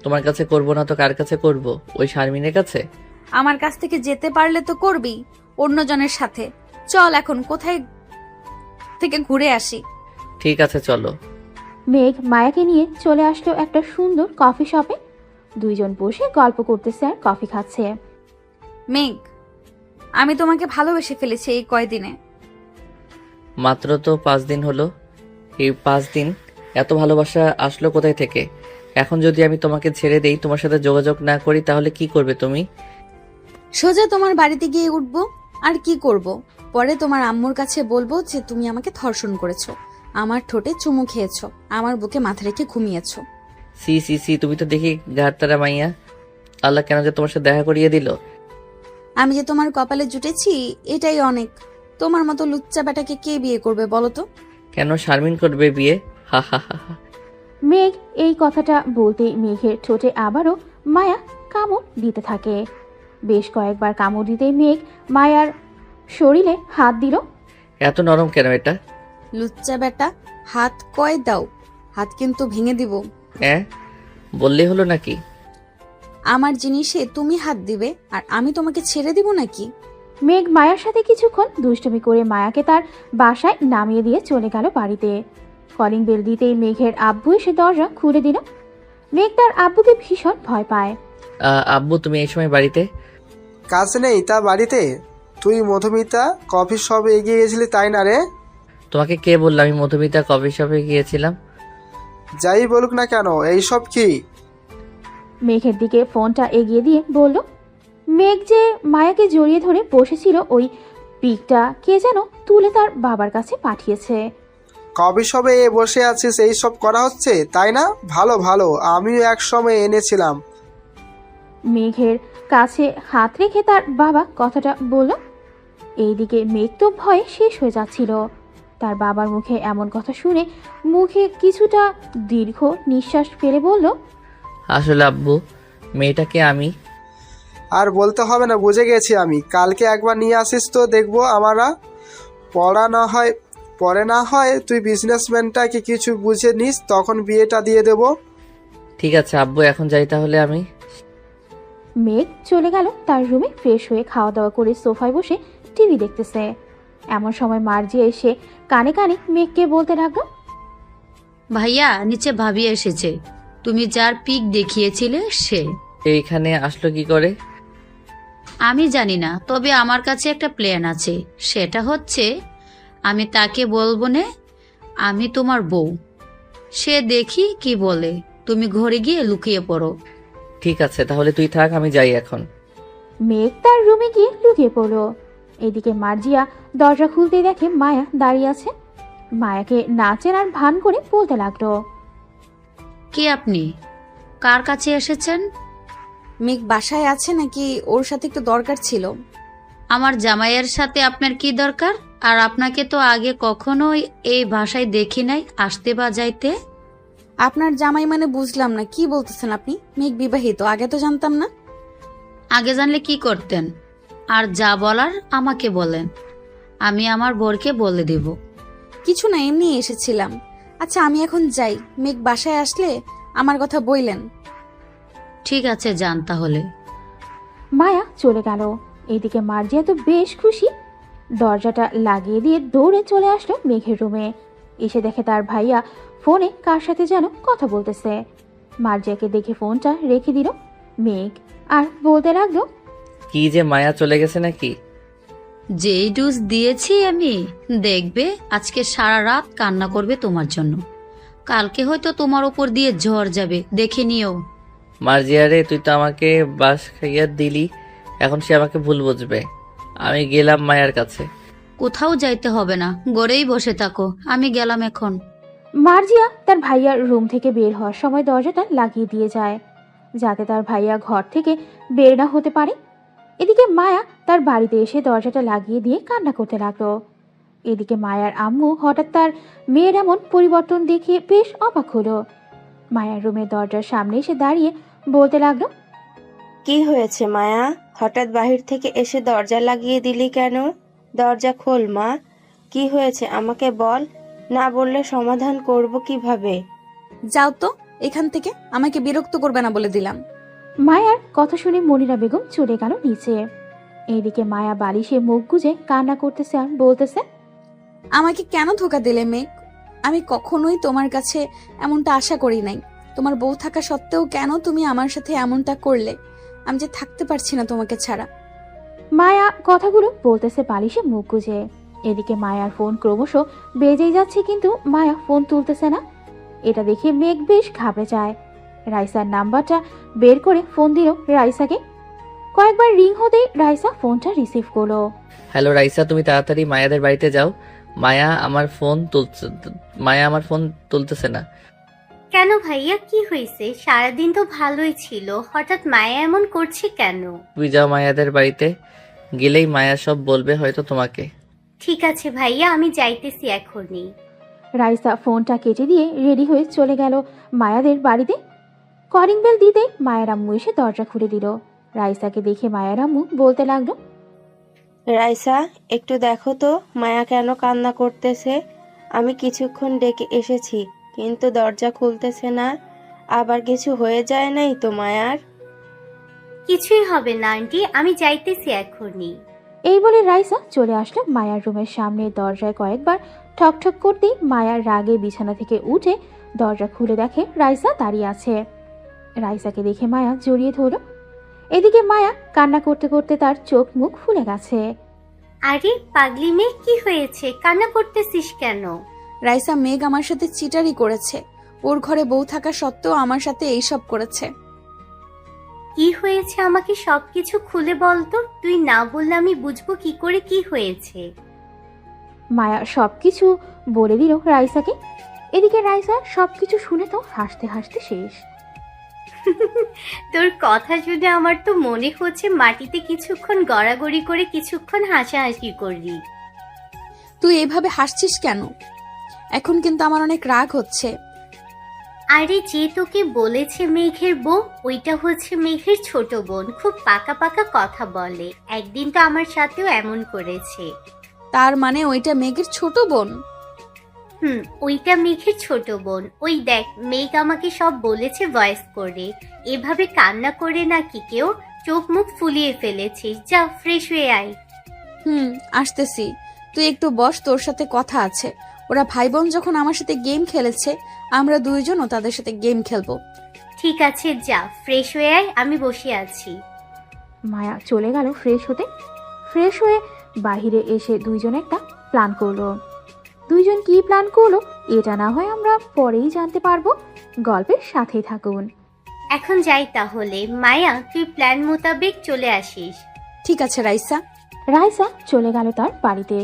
Speaker 2: তোমার কাছে করব না তো কার কাছে করব? ওই শারমিনের কাছে।
Speaker 1: আমার কাছ থেকে যেতে পারলে তো করবি অন্যজনের সাথে। চল এখন কোথায় থেকে ঘুরে আসি।
Speaker 2: ঠিক আছে চলো।
Speaker 3: মেঘ মায়াকে নিয়ে চলে আসলো একটা সুন্দর কফি শপে। দুইজন বসে গল্প করতেছে আর কফি খাচ্ছে।
Speaker 1: মেঘ, আমি তোমাকে ভালোবেসে ফেলেছি এই কয়দিনে।
Speaker 2: মাত্র তো 5 দিন হলো। এই 5 দিন এত ভালোবাসা আসলো কোথায় থেকে? এখন যদি আমি তোমাকে ছেড়ে দেই, তোমার সাথে যোগাযোগ না করি, তাহলে কি করবে তুমি?
Speaker 1: সোজা তোমার বাড়িতে গিয়ে উঠবো। আর কি করব? পরে তোমার আম্মুর কাছে বলবো যে তুমি আমাকে ধর্ষণ করেছো, আমার ঠোঁটে চুমু খেয়েছো, আমার বুকে মাথা রেখে ঘুমিয়েছো।
Speaker 2: সি সি সি, তুমি তো দেখি ঘাটতারা মাইয়া। আল্লাহ কেন যে তোমার সাথে দেখা করিয়ে দিল।
Speaker 1: আমি যে তোমার কপালে জুটেছি এটাই অনেক। তোমার মতো লুচ্চা বেটাকে কে বিয়ে করবে বলো তো?
Speaker 2: কেন শারমিন করবে বিয়ে? হা হা হা হা।
Speaker 3: মেঘ এই কথাটা বলতেই মেঘের ঠোঁটে আবারও মায়া কামড় দিতে থাকে। বেশ কয়েকবার কামড় দিতেই মেঘ মায়ার শরীরে হাত দিল।
Speaker 2: এত নরম কেন এটা?
Speaker 1: লুচ্চা বেটা, হাত কয় দাও, হাত কিন্তু ভেঙে দিব।
Speaker 2: হ্যাঁ, বললেই হলো নাকি?
Speaker 1: আমার জিনিসে তুমি হাত দিবে আর আমি তোমাকে ছেড়ে দিব নাকি?
Speaker 3: মেঘ মায়ার সাথে কিছুক্ষণ দুষ্টুমি করে মায়াকে তার বাসায় নামিয়ে দিয়ে চলে গেল বাড়িতে। কলিং বেল দিতেই মেঘের আব্বু এসে দরজা খুলে দিল। মেঘ তার আব্বুকে ভীষণ ভয় পায়।
Speaker 2: আব্বু, তুমি এই সময় বাড়িতে?
Speaker 14: কাজ নেই তা বাড়িতে? তুই মধুমিতা কফি শপে এগিয়ে গেছিলি তাই না রে?
Speaker 2: তোমাকে কে বললো আমি মধুমিতা কফি শপে গিয়েছিলাম?
Speaker 14: যাই বলুক না কেন, এইসব কি?
Speaker 3: মেঘের দিকে ফোনটা এগিয়ে দিয়ে বলল। মেঘ যে মায়াকে জড়িয়ে ধরে বসেছিল ওই পিকটা কে যেন তুলে তার বাবার কাছে পাঠিয়েছে।
Speaker 14: কফি শপে বসে আছিস, এইসব করা হচ্ছে তাই না? ভালো ভালো, আমিও এক সময় এনেছিলাম।
Speaker 3: মেঘের কাছে হাত রেখে তার বাবা কথাটা বলল। এইদিকে মেঘ তো ভয়ে শেষ হয়ে যাচ্ছিল। তার বাবার মুখে এমন কথা শুনে মুখে কিছুটা দীর্ঘ নিঃশ্বাস ফেলে বলল,
Speaker 2: আসলে আব্বু, মেয়েটাকে আমি।
Speaker 14: আর বলতে হবে না, বুঝে গেছি আমি। কালকে একবার নিয়ে আসিস তো দেখবো আমরা। পরে না হয় তুই বিজনেসম্যানটাকে কিছু বুঝে নিস, তখন বিয়েটা দিয়ে দেব।
Speaker 2: ঠিক আছে আব্বু, এখন যাই তাহলে আমি।
Speaker 3: মেঘ চলে গেল তার রুমে। ফ্রেশ হয়ে খাওয়া দাওয়া করে সোফায় বসে টিভি দেখতেছে। এমন সময় মার্জি এসে কানে কানে মেঘকে বলতে লাগলো,
Speaker 9: ভাইয়া, নিচে ভাবি এসেছে। তুমি যার পিক দেখিয়েছিলে সে।
Speaker 2: এইখানে আসলো কি করে?
Speaker 9: আমি জানি না, তবে আমার কাছে একটা প্ল্যান আছে। সেটা হচ্ছে আমি তাকে বলবো না আমি তোমার বউ। সে দেখি কি বলে। তুমি ঘরে গিয়ে লুকিয়ে পড়ো।
Speaker 2: ঠিক আছে, তাহলে তুই থাক, আমি যাই এখন।
Speaker 3: মেঘ তার রুমে গিয়ে লুকিয়ে পড়ল। এদিকে মার্জিয়া দরজা খুলতে দেখে মায়া দাঁড়িয়ে আছে। মায়াকে না চেনার ভান করে বলতে লাগলো,
Speaker 9: কে আপনি? কার কাছে এসেছেন?
Speaker 15: মেঘ বাসায় আছে নাকি? ওর সাথে একটু দরকার ছিল।
Speaker 9: আমার জামাইয়ের সাথে আপনার কি দরকার? আর আপনাকে তো আগে কখনোই এই ভাষায় দেখি নাই আসতে বা যাইতে।
Speaker 15: আপনার জামাই মানে বুঝলাম না, কি বলতেছেন আপনি? মেঘ বিবাহিত, আগে তো জানতাম না।
Speaker 9: আগে জানলে কি করতেন? আর যা বলার আমাকে বলেন, আমি আমার বরকে বলে দেব।
Speaker 15: কিছু না, এমনি এসেছিলাম। আচ্ছা আমি এখন যাই, মেঘ বাসায় আসলে আমার কথা বইলেন।
Speaker 9: ঠিক আছে, যান তাহলে।
Speaker 3: মায়া চলে গেল। এদিকে মার্জিয়া তো বেশ খুশি। দরজাটা লাগিয়ে দিয়ে দৌড়ে চলে আসলো মেঘের রুমে। এসে দেখে তার ভাইয়া ফোনে কার সাথে যেন কথা বলতেছে। মার্জিয়াকে দেখে ফোনটা রেখে দিল মেঘ, আর বলতে লাগলো,
Speaker 2: কি যে মায়া চলে গেছে নাকি?
Speaker 9: যেই ডোজ দিয়েছি আমি, দেখবে আজকে সারা রাত কান্না করবে তোমার জন্য। কালকে হয়তো তোমার ওপর দিয়ে ঝড় যাবে, দেখে নিও।
Speaker 2: মার্জিয়ারে, তুই তো আমাকে বাস খাইয়া দিলি, এখন সে আমাকে ভুল বুঝবে। আমি গেলাম মায়ের কাছে।
Speaker 9: কোথাও যাইতে হবে না, গড়েই বসে থাকো, আমি গেলাম এখন।
Speaker 3: মার্জিয়া তার ভাইয়ার রুম থেকে বের হওয়ার সময় দরজাটা লাগিয়ে দিয়ে যায়, যাতে তার ভাইয়া ঘর থেকে বের না হতে পারে। এদিকে মায়া তার বাড়িতে এসে দরজাটা লাগিয়ে দিয়ে কান্না করতে লাগলো। এদিকে মায়ার আম্মু হঠাৎ তার মেয়ের এমন পরিবর্তন দেখে বেশ অবাক হলো। মায়ার রুমের দরজার সামনে এসে দাঁড়িয়ে বলতে লাগলো,
Speaker 16: কি হয়েছে মায়া? হঠাৎ বাহির থেকে এসে দরজা লাগিয়ে দিলি কেন? দরজা খোল মা, কি হয়েছে আমাকে বল, না বললে সমাধান করব কিভাবে?
Speaker 15: যাও তো এখান থেকে, আমাকে বিরক্ত করবে না বলে দিলাম।
Speaker 3: মায়ার কথা শুনে মনিরা বেগম চলে গেল নিচে। এইদিকে মায়া বালিশে মুখ গুজে কান্না করতেছে আর বলতেছে,
Speaker 15: আমাকে কেন ধোকা দিলে মেঘ? আমি কখনোই তোমার কাছে এমনটা আশা করি নাই। তোমার বউ থাকা সত্ত্বেও কেন তুমি আমার সাথে এমনটা করলে? আমি যে থাকতে পারছি না তোমাকে ছাড়া।
Speaker 3: মায়া কথাগুলো বলতেছে বালিশে মুখ গুজে। এদিকে মায়ার ফোন ক্রমশ বেজেই যাচ্ছে, কিন্তু মায়া ফোন তুলতেছে না। এটা দেখে মেঘ বেশ ঘাবড়ে যায়। রাইসার নাম্বারটা বের করে ফোন দিল রাইসাকে। কয়েকবার রিং হতে রাইসা ফোনটা রিসিভ করলো।
Speaker 2: হ্যালো রাইসা, তুমি তাড়াতাড়ি মায়াদের বাড়িতে যাও। মায়া আমার ফোন তুলতেছে না।
Speaker 8: কেন ভাইয়া, কি হয়েছে? সারাদিন তো ভালোই ছিল, হঠাৎ মায়া এমন করছে কেন?
Speaker 2: তুই যাও মায়াদের বাড়িতে, গেলেই মায়া সব বলবে হয়তো তোমাকে।
Speaker 8: ঠিক আছে ভাইয়া, আমি যাইতেছি এখনই।
Speaker 3: রাইসা ফোনটা কেটে দিয়ে রেডি হয়ে চলে গেল মায়াদের বাড়িতে। কলিং বেল দিতে মায়ের আম্মু এসে দরজা খুলে দিল। রাইসাকে দেখে মায়ের আম্মু বলতে লাগলো,
Speaker 16: রাইসা, একটু দেখো তো মায়া কেন কান্না করতেছে। আমি কিছুক্ষণ ডেকে এসেছি, কিন্তু দরজা খুলতেছে না। আবার কিছু হয়ে যায় নাই তো মায়ার?
Speaker 8: কিছুই হবে না আন্টি, আমি যাইতেছি এখনই।
Speaker 3: এই বলে রাইসা চলে আসলো মায়ার রুমের সামনে। দরজায় কয়েকবার ঠকঠক করতেই মায়ার রাগে বিছানা থেকে উঠে দরজা খুলে দেখে রাইসা দাঁড়িয়ে আছে। রাইসাকে দেখে মায়া জড়িয়ে ধরল। এদিকে মায়া কান্না করতে করতে তার চোখ মুখ ফুলে গেছে।
Speaker 8: আরে পাগলি মেয়ে, কি হয়েছে? কান্না করতেছিস কেন?
Speaker 15: রাইসা, মেঘ আমার সাথে চিটারি করেছে। ওর ঘরে বউ থাকা সত্ত্বেও আমার সাথে এইসব করেছে।
Speaker 8: কি হয়েছে আমাকে সবকিছু খুলে বলতো। তুই না বললে আমি বুঝবো কি করে কি হয়েছে।
Speaker 3: মায়া সবকিছু বলে দিল রাইসাকে। এদিকে রাইসা সবকিছু শুনে তো হাসতে হাসতে শেষ।
Speaker 8: তোর কথা শুনে আমার তো মনে হচ্ছে মাটিতে কিছুক্ষণ গড়াগড়ি করে কিছুক্ষণ হাসাহাসি করবি।
Speaker 15: তুই এভাবে হাসছিস কেন? এখন কিন্তু আমার অনেক রাগ হচ্ছে।
Speaker 8: আরে যে তোকে বলেছে মেঘের বউ, ওইটা হচ্ছে মেঘের ছোট বোন। খুব পাকা পাকা কথা বলে। একদিন তো আমার সাথেও এমন করেছে।
Speaker 15: তার মানে ওইটা মেঘের ছোট বোন?
Speaker 8: ওইটা মেঘের ছোট বোন। ওই দেখ, মেঘ আমাকে সব বলেছে ভয়েস করে। এভাবে কান্না করে নাকি কেউ চোখ মুখ ফুলিয়ে ফেলেছিস। যা ফ্রেশ হয়ে আয়।
Speaker 15: আসতেছি। তুই একটু বস, তোর সাথে কথা আছে। ওরা ভাই বোন যখন আমার সাথে গেম খেলেছে, আমরা দুইজনও তাদের সাথে গেম খেলবো।
Speaker 8: ঠিক আছে, যা ফ্রেশ হয়ে আয়, আমি বসে আছি।
Speaker 3: মায়া চলে গেল ফ্রেশ হতে। ফ্রেশ হয়ে বাহিরে এসে দুইজন একটা প্ল্যান করলো। দুইজন কি প্ল্যান করলো এটা না হয় আমরা পরেই জানতে পারবো। গল্পের সাথেই থাকুন।
Speaker 8: এখন যাই তাহলে। মায়া, তুই প্ল্যান মোতাবেক চলে আসিস।
Speaker 15: ঠিক আছে রাইসা।
Speaker 3: রাইসা চলে গেল তার বাড়িতে।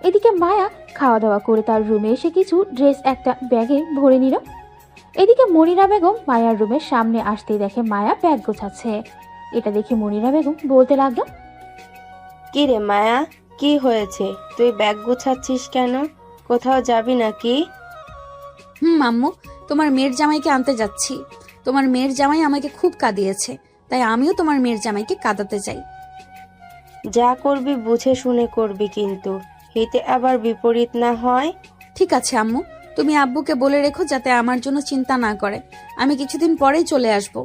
Speaker 3: এদিকে মায়া খাওয়া দাওয়া করে তার রুমে এসে কিছু ড্রেস একটা ব্যাগে ভরে নিল। এদিকে মনিরা বেগম মায়ার রুমের সামনে আসতেই দেখে মায়া ব্যাগ গোছাচ্ছে। এটা দেখে মনিরা বেগম বলতে লাগলো,
Speaker 16: কি রে মায়া, কি হয়েছে? তুই ব্যাগ গুছাচ্ছিস কেন? কোথাও যাবি নাকি?
Speaker 15: আম্মু, তোমার মেয়ের জামাইকে আনতে যাচ্ছি। তোমার মেয়ের জামাই আমাকে খুব কাঁদিয়েছে, তাই আমিও তোমার মেয়ের জামাইকে কাঁদাতে চাই।
Speaker 16: যা করবি বুঝে শুনে করবি, কিন্তু হিতে আবার বিপরীত না হয়।
Speaker 15: ঠিক আছে আম্মু, তুমি আব্বুকে বলে রেখো যাতে আমার জন্য চিন্তা না করে। আমি কিছুদিন পরেই চলে আসব।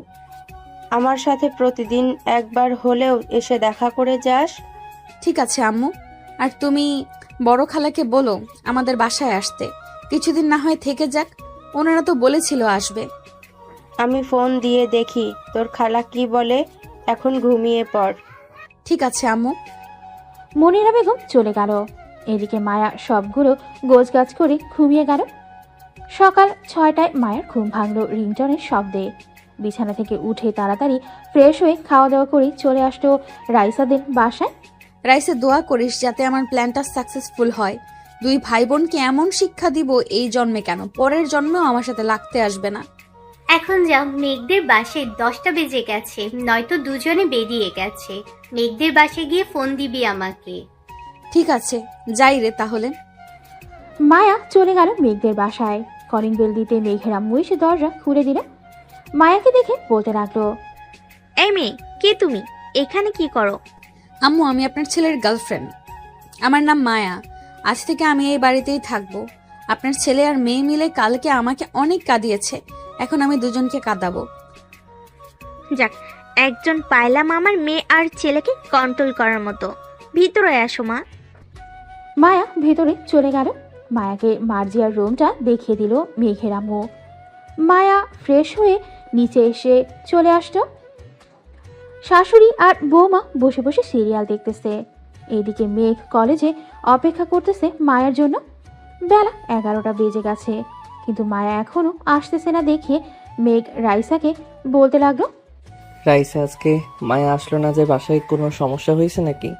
Speaker 16: আমার সাথে প্রতিদিন একবার হলেও এসে দেখা করে যাস।
Speaker 15: ঠিক আছে আম্মু। আর তুমি বড় খালাকে বলো আমাদের বাসায় আসতে। কিছুদিন না হয় থেকে যাক, ওনারা তো বলেছিল আসবে।
Speaker 16: আমি ফোন দিয়ে দেখি তোর খালা কি বলে। এখন ঘুমিয়ে পড়।
Speaker 15: ঠিক আছে আম্মু।
Speaker 3: মনিরা বেগম চলে গেল। এদিকে মায়া সবগুলো গোছগাছ করে ঘুমিয়ে গেল। সকাল 6টায় মায়ের ঘুম ভাঙলো রিংটনের শব্দে। বিছানা থেকে উঠে তাড়াতাড়ি ফ্রেশ হয়ে খাওয়া দাওয়া করে চলে আসলো রাইসাদের বাসায়।
Speaker 15: রাইসা, দোয়া করিস যাতে আমার প্ল্যানটা সাকসেসফুল হয়। দুই ভাই বোনকে এমন শিক্ষা দিব, এই জন্মে কেন পরের জন্মেও আমার সাথে লাগতে আসবে না।
Speaker 8: এখন যা, মেঘদের বাসায় 10টা বেজে গেছে, নয়তো দুজনে বেরিয়ে গেছে। মেঘদের বাসায় গিয়ে ফোন দিবি আমাকে।
Speaker 15: ঠিক আছে, যাই রে তাহলে।
Speaker 3: মায়া চলে গেল মেঘদের বাসায়। কলিং বেল দিতে মেঘের আম্মু এসে দরজা খুলে দিল। মায়াকে দেখে বলতে লাগলো,
Speaker 12: এই মেয়ে, কে তুমি? এখানে কি করো?
Speaker 15: আম্মু, আমি আপনার ছেলের গার্লফ্রেন্ড। আমার নাম মায়া। আজ থেকে আমি এই বাড়িতেই থাকবো। আপনার ছেলে আর মেয়ে মিলে কালকে আমাকে অনেক কাঁদিয়েছে, এখন আমি দুজনকে কাঁদাবো।
Speaker 12: যাক, একজন পাইলাম আমার মেয়ে আর ছেলেকে কন্ট্রোল করার মতো। ভিতরে আসো মা।
Speaker 3: মায়া ভেতরে চলে গেল। মায়াকে মার্জিয়ার রুমটা দেখিয়ে দিল মেঘের আম্মু। মায়া ফ্রেশ হয়ে নিচে এসে চলে আসলো। শাশুড়ি আর বৌমা বসে বসে সিরিয়াল দেখতেছে। এইদিকে মেঘ কলেজে অপেক্ষা করতেছে মায়ার জন্য। বেলা 11টা বেজে গেছে, কিন্তু মায়া এখনো আসতেছে না দেখে মেঘ রাইসাকে বলতে লাগলো,
Speaker 2: রাইসা, আজকে মায়া আসলো না যে? বাসায় কোনো সমস্যা হয়েছে নাকি?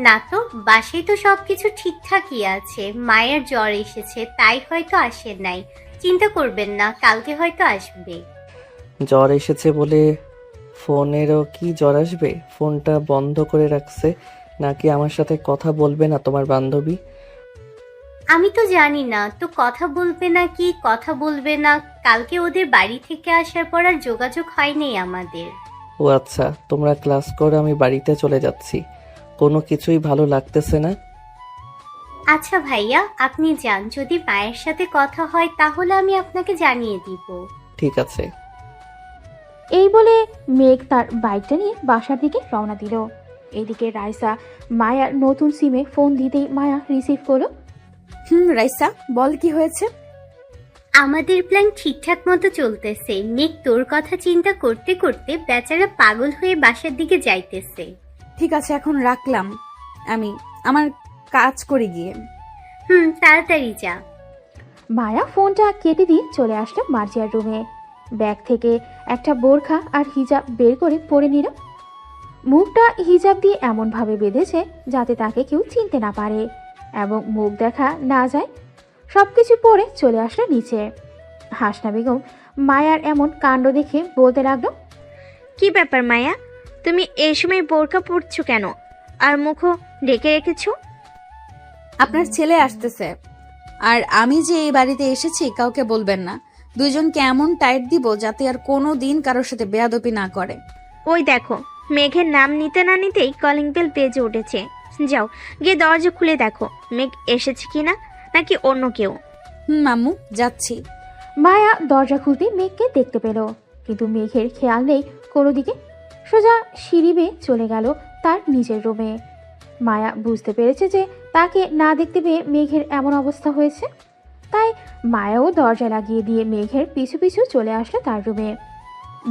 Speaker 8: না তো, বাসায় তো সবকিছু ঠিকঠাকই আছে। মায়ের জ্বর এসেছে, তাই হয়তো আসে নাই। চিন্তা করবেন না, কালকে হয়তো আসবে।
Speaker 2: জ্বর এসেছে বলে ফোনেরও কি জ্বর আসবে? ফোনটা বন্ধ করে রাখছে নাকি আমার সাথে কথা বলবে না তোমার বান্ধবী?
Speaker 8: আমি তো জানি না তো কথা বলবে না কি কথা বলবে না। কালকে ওদের বাড়ি থেকে আসার পর আর যোগাযোগ হয়নি আমাদের।
Speaker 2: ও আচ্ছা, তোমরা ক্লাস করো, আমি বাড়িতে চলে যাচ্ছি। কোনো কিছুই ভালো লাগতেছে না।
Speaker 8: আচ্ছা ভাইয়া, আপনি যান। যদি মায়ের সাথে কথা হয় তাহলে আমি আপনাকে জানিয়ে দিব।
Speaker 2: ঠিক আছে।
Speaker 3: এই বলে মেঘ তার বাইকটা নিয়ে বাসার দিকে রওনা দিল। এদিকে রাইসা মায়ার নতুন সিমে ফোন দিতেই মায়া রিসিভ করলো।
Speaker 15: রাইসা, বল কি হয়েছে?
Speaker 8: আমাদের প্ল্যান ঠিকঠাক মতো চলতেছে। মেঘ তোর কথা চিন্তা করতে করতে বেচারা পাগল হয়ে বাসার দিকে যাইতেছে।
Speaker 15: ঠিক আছে, এখন রাখলাম। আমি আমার কাজ করে গিয়ে।
Speaker 8: তাড়াতাড়ি যা।
Speaker 3: মায়া ফোনটা কেটে দিয়ে চলে আসলো মার্জিয়ার রুমে। ব্যাগ থেকে একটা বোরখা আর হিজাব বের করে পরে নিল। মুখটা হিজাব দিয়ে এমনভাবে বেঁধেছে যাতে তাকে কেউ চিনতে না পারে এবং মুখ দেখা না যায়। সবকিছু পরে চলে আসলো নিচে। হাসনা বেগম মায়ার এমন কাণ্ড দেখে বলতে লাগলো,
Speaker 12: কি ব্যাপার মায়া, তুমি এই সময় বোরকা পরছো কেন আর মুখও ঢেকে রেখেছো?
Speaker 15: আপনার ছেলে আসতেছে, আর আমি যে এই বাড়িতে এসেছি কাউকে বলবেন না। দুইজনকে এমন টাইট দিব যাতে আর কোনো দিন কারোর সাথে বেয়াদবি না করে।
Speaker 12: ওই দেখো, মেঘের নাম নিতে না নিতেই কলিং বেল বেজে উঠেছে। যাও গিয়ে দরজা খুলে দেখো মেঘ এসেছে কিনা, নাকি অন্য কেউ।
Speaker 15: আম্মু, যাচ্ছি।
Speaker 3: মায়া দরজা খুলতে মেঘকে দেখতে পেল, কিন্তু মেঘের খেয়াল নেই কোনো দিকে। সোজা সিঁড়ি বেয়ে চলে গেল তার নিজের রুমে। মায়া বুঝতে পেরেছে যে তাকে না দেখতে পেয়ে মেঘের এমন অবস্থা হয়েছে, তাই মায়াও দরজা লাগিয়ে দিয়ে মেঘের পিছু পিছু চলে আসলো তার রুমে।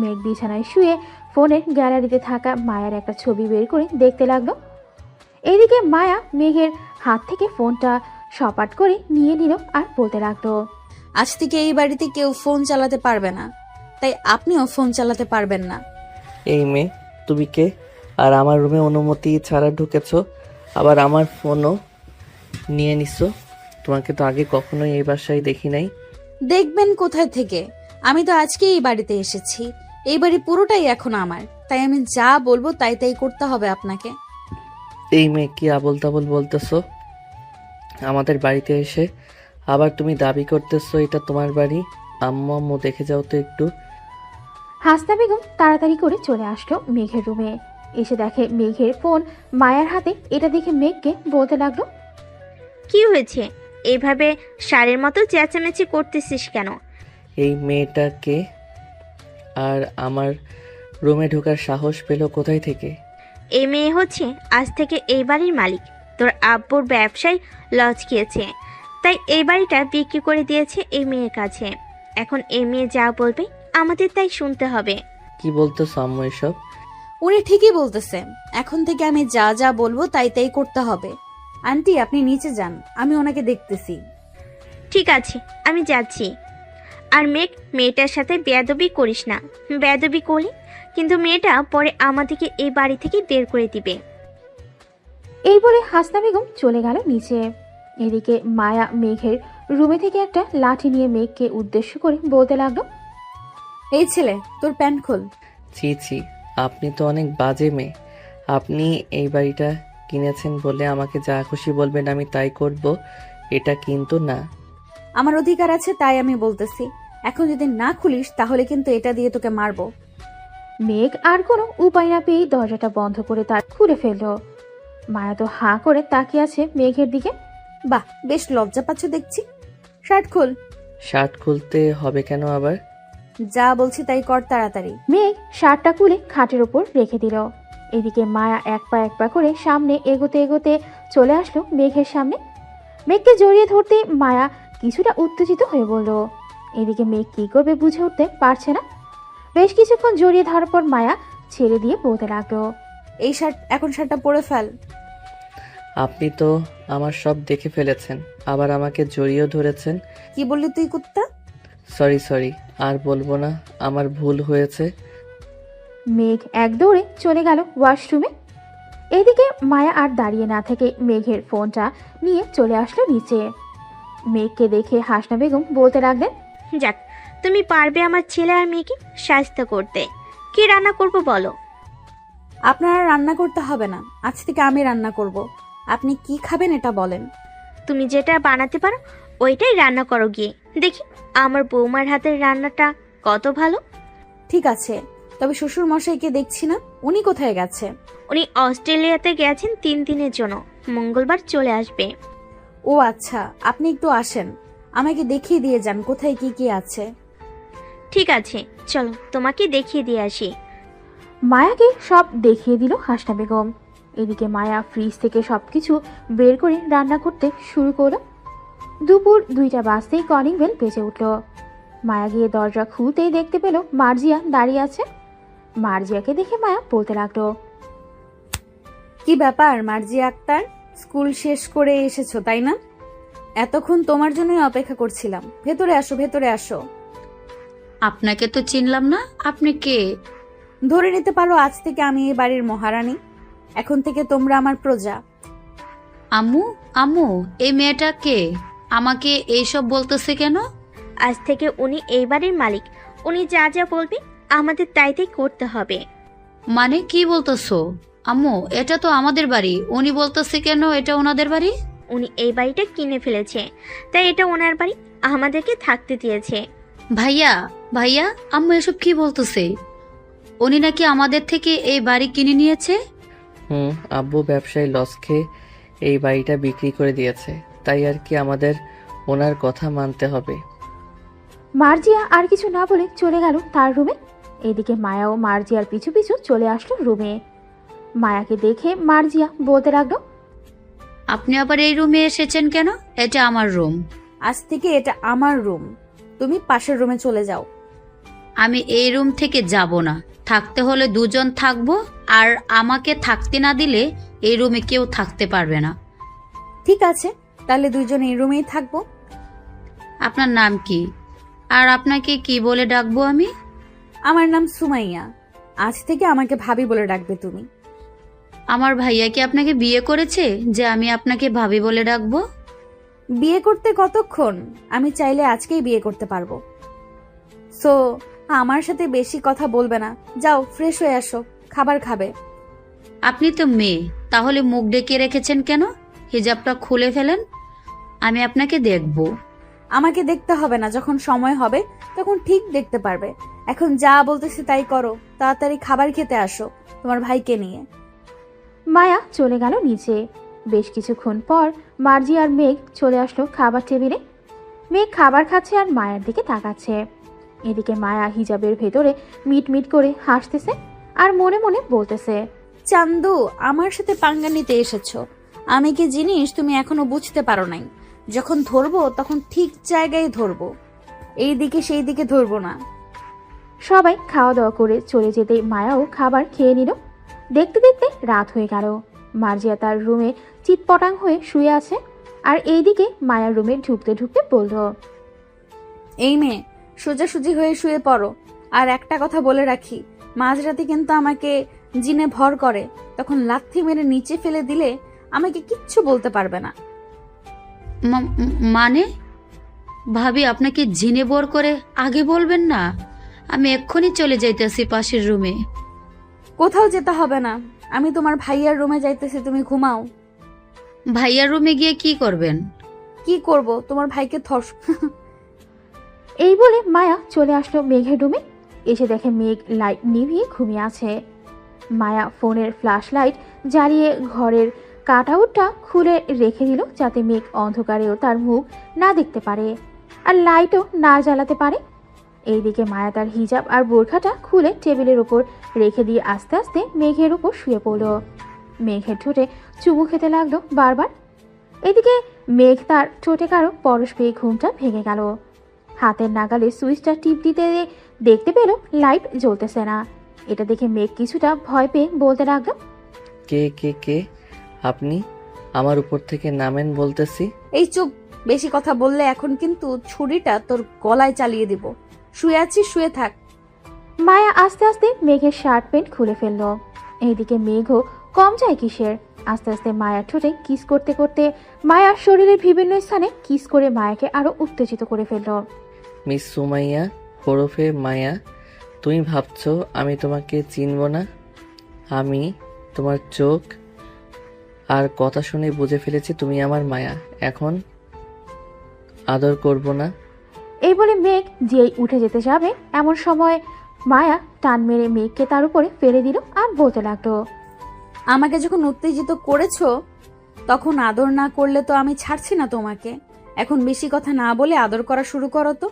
Speaker 3: মেঘ বিছানায় শুয়ে ফোনের গ্যালারিতে থাকা মায়ার একটা ছবি বের করে দেখতে লাগলো। এদিকে মায়া মেঘের হাত থেকে ফোনটা সপাট করে নিয়ে নিল আর বলতে লাগলো,
Speaker 15: আজ থেকে এই বাড়িতে কেউ ফোন চালাতে পারবে না, তাই আপনিও ফোন চালাতে পারবেন না।
Speaker 2: এই মেয়ে, তুমি কে? আর আমার রুমে অনুমতি ছাড়া ঢুকেছো, আবার আমার ফোনও নিয়ে নিছো। তোমাকে তো আগে কখনোই এই বাসায় দেখি নাই।
Speaker 15: দেখবেন কোথায় থেকে? আমি তো আজকে এই বাড়িতে এসেছি। এই বাড়ি পুরোটাই এখন আমার, তাই আমি যা বলবো তাই তাই করতে হবে আপনাকে।
Speaker 2: এই মেয়ে, কি আবল তাবল বলতেছো? আমাদের বাড়িতে এসে আবার তুমি দাবি করতেছো এটা তোমার বাড়ি। আম্মু দেখে যাও তো একটু।
Speaker 3: হাসনা বেগম তাড়াতাড়ি করে চলে আসলো মেঘের রুমে। এসে দেখে মেঘের ফোন মায়ার হাতে। এটা দেখে মেঘকে বলতে লাগলো,
Speaker 12: কি হয়েছে? এইভাবে সারের মতো চেঁচামেচি করতেছিস কেন?
Speaker 2: এই মেয়েটাকে আর আমার রুমে ঢোকার সাহস পেল কোথায় থেকে?
Speaker 12: এই মেয়ে হচ্ছে আজ থেকে এই বাড়ির মালিক। তোর আব্বুর ব্যবসায় লজ খেয়েছে, তাই এই বাড়িটা বিক্রি করে দিয়েছে এই মেয়ের কাছে। এখন এই মেয়ে যা বলবে আমাদের তাই শুনতে হবে।
Speaker 2: কি বলতেছো আম্মু এসব?
Speaker 15: উনি ঠিকই বলতেছে, এখন থেকে আমি যা যা বলবো তাই তাই করতে হবে। আন্টি, আপনি নিচে যান, আমি ওনাকে দেখতেছি।
Speaker 12: ঠিক আছে, আমি যাচ্ছি। আর মেয়েটার সাথে বেয়াদবি করিস না। বেয়াদবি করলি কিন্তু মেয়েটা পরে আমাদেরকে এই বাড়ি থেকে বের করে দিবে।
Speaker 3: এই বলে হাসনা বেগম চলে গেল নিচে। এদিকে মায়া মেঘের রুমে থেকে একটা লাঠি নিয়ে মেঘকে উদ্দেশ্য করে বলতে লাগলো,
Speaker 15: এই ছেলে, তোর প্যান্ট খোল।
Speaker 2: ছি ছি, আপনি তো অনেক বাজে মেয়ে। আপনি এই বাড়িটা কিনেছেন বলে আমাকে যা খুশি বলবেন আমি তাই করব, এটা কিন্তু না।
Speaker 15: আমার অধিকার আছে তাই আমি বলতেছি। এখন যদি না খুলিস তাহলে কিন্তু এটা দিয়ে তোকে মারবো।
Speaker 3: মেঘ আর কোনো উপায় না পেয়ে দরজাটা বন্ধ করে তার খুলে ফেললো। মায়া তো হাঁ করে তাকিয়ে আছে মেঘের দিকে।
Speaker 15: বাহ, বেশ লজ্জা পাচ্ছ দেখছি। শার্ট খোল।
Speaker 2: শার্ট খুলতে হবে কেন আবার?
Speaker 15: যা বলছি তাই কর তাড়াতাড়ি।
Speaker 3: মেঘ শার্টটা খুলে খাটের ওপর রেখে দিল। এদিকে মায়া এক পা করে সামনে এগোতে এগোতে চলে আসলো মেঘের সামনে। মেঘকে জড়িয়ে ধরতে মায়া কিছুটা উত্তেজিত হয়ে বলল। এদিকে মেঘ কি করবে বুঝে উঠতে পারছে না। বেশ কিছুক্ষণ জড়িয়ে ধরার পর মায়া ছেড়ে দিয়ে বলতে লাগলো,
Speaker 15: এই শার্টটা পরে ফেল।
Speaker 2: আপনি তো আমার সব দেখে ফেলেছেন, আবার আমাকে জড়িয়েও ধরেছেন।
Speaker 15: কি বললি তুই, কুত্তা?
Speaker 2: সরি, আর বলবো না, আমার ভুল হয়েছে।
Speaker 3: মেঘ এক দৌড়ে চলে গেল ওয়াশরুমে। এদিকে মায়া আর দাঁড়িয়ে না থেকে মেঘের ফোনটা নিয়ে চলে আসলো নিচে। মেঘকে দেখে হাসনা বেগম বলতে লাগলেন,
Speaker 12: যাক, তুমি পারবে আমার ছেলে আর মেয়েকে শায়েস্ত করতে। কি রান্না করব বলো?
Speaker 15: আপনারা রান্না করতে হবে না, আজ থেকে আমি রান্না করব। আপনি কি খাবেন এটা বলেন।
Speaker 12: তুমি যেটা বানাতে পারো ওইটাই রান্না করো গিয়ে। দেখি আমার বৌমার হাতের রান্নাটা কত ভালো।
Speaker 15: ঠিক আছে, তবে শ্বশুর মশাইকে দেখছি না, উনি কোথায় গেছে?
Speaker 12: উনি অস্ট্রেলিয়াতে গেছেন 3 দিনের জন্য, মঙ্গলবার চলে আসবে।
Speaker 15: ও আচ্ছা, আপনি একটু আসেন, আমাকে দেখিয়ে দিয়ে যান কোথায় কি কি আছে।
Speaker 12: ঠিক আছে, চলো তোমাকে দেখিয়ে দিয়ে আসি।
Speaker 3: মায়াকে সব দেখিয়ে দিল হাসনা বেগম। এদিকে মায়া ফ্রিজ থেকে সবকিছু বের করে রান্না করতে শুরু করলো। দুপুর 2টা বাজতেই কলিং বেল বেজে উঠল। মায়া গিয়ে দরজা খুলতেই দেখতে পেল মার্জিয়া দাঁড়িয়ে আছে। মার্জিয়াকে দেখে মায়া বলতে লাগলো,
Speaker 15: কি ব্যাপার মার্জিয়া আক্তার, স্কুল শেষ করে এসেছো তাই না? এতক্ষণ তোমার জন্যই অপেক্ষা করছিলাম। ভেতরে আসো, ভেতরে আসো।
Speaker 9: আপনাকে তো চিনলাম না, আপনি কে?
Speaker 15: ধরে নিতে পারো আজ থেকে আমি এই বাড়ির মহারানী। এখন থেকে তোমরা আমার প্রজা।
Speaker 9: আম্মু, এই মেয়েটা কে? আমাকে এইসব বলতেছে কেন?
Speaker 12: আজ থেকে উনি এই বাড়ির মালিক। উনি যা যা বলবে আমাদের তাই তাই করতে হবে।
Speaker 9: মানে কি বলতেছো? আম্মু, এটা তো আমাদের বাড়ি, উনি বলতেছে কেন এটা ওনাদের বাড়ি?
Speaker 12: উনি এই বাড়িটা কিনে ফেলেছে, তাই এটা ওনার বাড়ি, আমাদেরকে থাকতে দিয়েছে।
Speaker 9: ভাইয়া, আম্মু এসব কি বলতেছে? উনি নাকি আমাদের থেকে এই বাড়ি কিনে নিয়েছে।
Speaker 2: আব্বু ব্যবসায় লস খেয়ে এই বাড়িটা বিক্রি করে দিয়েছে, তাই আর কি আমাদের ওনার কথা মানতে হবে।
Speaker 3: মার্জিয়া আর কিছু না বলে চলে গেল তার রুমে। এদিকে মায়াও মার্জিয়ার পিছু পিছু চলে আসলো রুমে। মায়াকে দেখে মার্জিয়া বলতে লাগলো,
Speaker 9: আপনি আবার এই রুমে এসেছেন কেন? এটা আমার রুম।
Speaker 15: আজ থেকে এটা আমার রুম, তুমি পাশের রুমে চলে যাও।
Speaker 9: আমি এই রুম থেকে যাব না, থাকতে হলে দুজন থাকবো, আর আমাকে থাকতে না দিলে এই রুমে কেউ থাকতে পারবে না।
Speaker 1: ঠিক আছে, তাহলে দুইজন এই রুমেই থাকবো।
Speaker 9: আপনার নাম কি, আর আপনাকে কি বলে ডাকবো আমি?
Speaker 1: আমার নাম সুমাইয়া। আজ থেকে আমাকে ভাবি বলে ডাকবে তুমি।
Speaker 9: আমার ভাইয়া কি আপনাকে বিয়ে করেছে যে আমি আপনাকে ভাবি বলে ডাকবো?
Speaker 1: বিয়ে করতে কতক্ষণ? আমি চাইলে আজকেই বিয়ে করতে পারবো। সো আমার সাথে বেশি কথা বলবে না, যাও ফ্রেশ হয়ে আসো, খাবার খাবে।
Speaker 9: আপনি তো মেয়ে, তাহলে মুখ ডেকে রেখেছেন কেন? হিজাবটা খুলে ফেলেন, আমি আপনাকে দেখব।
Speaker 1: আমাকে দেখতে হবে না, যখন সময় হবে তখন ঠিক দেখতে পারবে। এখন যা বলতেছি তাই করো, তাড়াতাড়ি খাবার খেতে আসো তোমার ভাইকে নিয়ে।
Speaker 3: মায়া চলে গেল নিচে। বেশ কিছুক্ষণ পর মার্জি আর মেঘ চলে আসলো খাবার টেবিলে। মেঘ খাবার খাচ্ছে আর মায়ার দিকে তাকাচ্ছে। এদিকে মায়া হিজাবের ভেতরে মিট মিট করে হাসতেছে আর মনে মনে বলতেছে,
Speaker 1: চান্দু, আমার সাথে পাঙ্গা নিতে এসেছো। আমি কি জিনিস তুমি এখনো বুঝতে পারো নাই। যখন ধরবো তখন ঠিক জায়গায় ধরবো, এই দিকে সেই দিকে ধরবো না।
Speaker 3: সবাই খাওয়া দাওয়া করে চলে যেতে মায়াও খাবার খেয়ে নিল। দেখতে দেখতে রাত হয়ে গেল। মার্জিয়া তার রুমে চিৎপটাং হয়ে শুয়ে আছে, আর এইদিকে মায়ার রুমে ঢুকতে ঢুকতে বলল,
Speaker 1: এই মেয়ে, সোজাসুজি হয়ে শুয়ে পড়ো। আর একটা কথা বলে রাখি, মাঝরাতে কিন্তু আমাকে জিনে ভর করে, তখন লাথি মেরে নিচে ফেলে দিলে আমাকে কিচ্ছু বলতে পারবে না।
Speaker 9: মানে? ভাবি আপনাকে জিনে বোর করে আগে বলবেন না? আমি এক্ষুনি চলে যাইতেছি পাশের রুমে।
Speaker 1: কোথাও যেতে হবে না, আমি তোমার ভাইয়ার রুমে যাইতেছি, তুমি ঘুমাও।
Speaker 9: ভাইয়ার রুমে গিয়ে কি করবেন?
Speaker 1: কি করব, তোমার ভাইকে থস।
Speaker 3: এই বলে মায়া চলে আসলো মেঘের রুমে। এসে দেখে মেঘ লাইট নিভিয়ে ঘুমিয়ে আছে। মায়া ফোনের ফ্ল্যাশ লাইট জ্বালিয়ে ঘরের কাট আউটটা খুলে রেখে দিল, যাতে মেঘ অন্ধকারেও তার মুখ না দেখতে পারে আর লাইটও না জ্বালাতে পারে। এইদিকে মায়া তার হিজাব আর বোরখাটা খুলে টেবিলের ওপর রেখে দিয়ে আস্তে আস্তে মেঘের ওপর শুয়ে পড়ল। মেঘের ঠোঁটে চুমু খেতে লাগলো বারবার। এদিকে মেঘ তার ঠোঁটে কারো পরশ পেয়ে ঘুমটা ভেঙে গেল। হাতের নাগালে সুইচটা টিপ দিতে দেখতে পেল লাইট জ্বলতেছে না। এটা দেখে মেঘ কিছুটা ভয় পেয়ে বলতে লাগলো,
Speaker 2: কে কে কে আপনি? আমার উপর থেকে নামেন বলতেছি।
Speaker 1: এই চুপ, বেশি কথা বললে এখন কিন্তু ছুরিটা তোর গলায় চালিয়ে দিব। শুয়ে আছিস, শুয়ে থাক।
Speaker 3: মায়া আস্তে আস্তে মেঘের শার্ট প্যান্ট খুলে ফেললো। এইদিকে মেঘও কম যায় কিসের। আস্তে আস্তে মায়ার ঠোঁটে কিস করতে করতে মায়ার শরীরের বিভিন্ন স্থানে কিস করে মায়াকে আরো উত্তেজিত করে ফেললো।
Speaker 2: মিস সুমাইয়া ওরফে মায়া, তুমি ভাবছো আমি তোমাকে চিনব না? আমি তোমার চোখ আর কথা শুনে বুঝে ফেলেছি তুমি আমার মায়া। এখন আদর করব না?
Speaker 3: এই বলে মেঘ যেই উঠে যেতে যাবে, এমন সময় মায়া টান মেরে মেঘকে তার উপরে ফেলে দিল আর বলতে লাগলো,
Speaker 1: আমাকে যখন উত্তেজিত করেছো তখন আদর না করলে তো আমি ছাড়ছি না তোমাকে। এখন বেশি কথা না বলে আদর করা শুরু করো তো।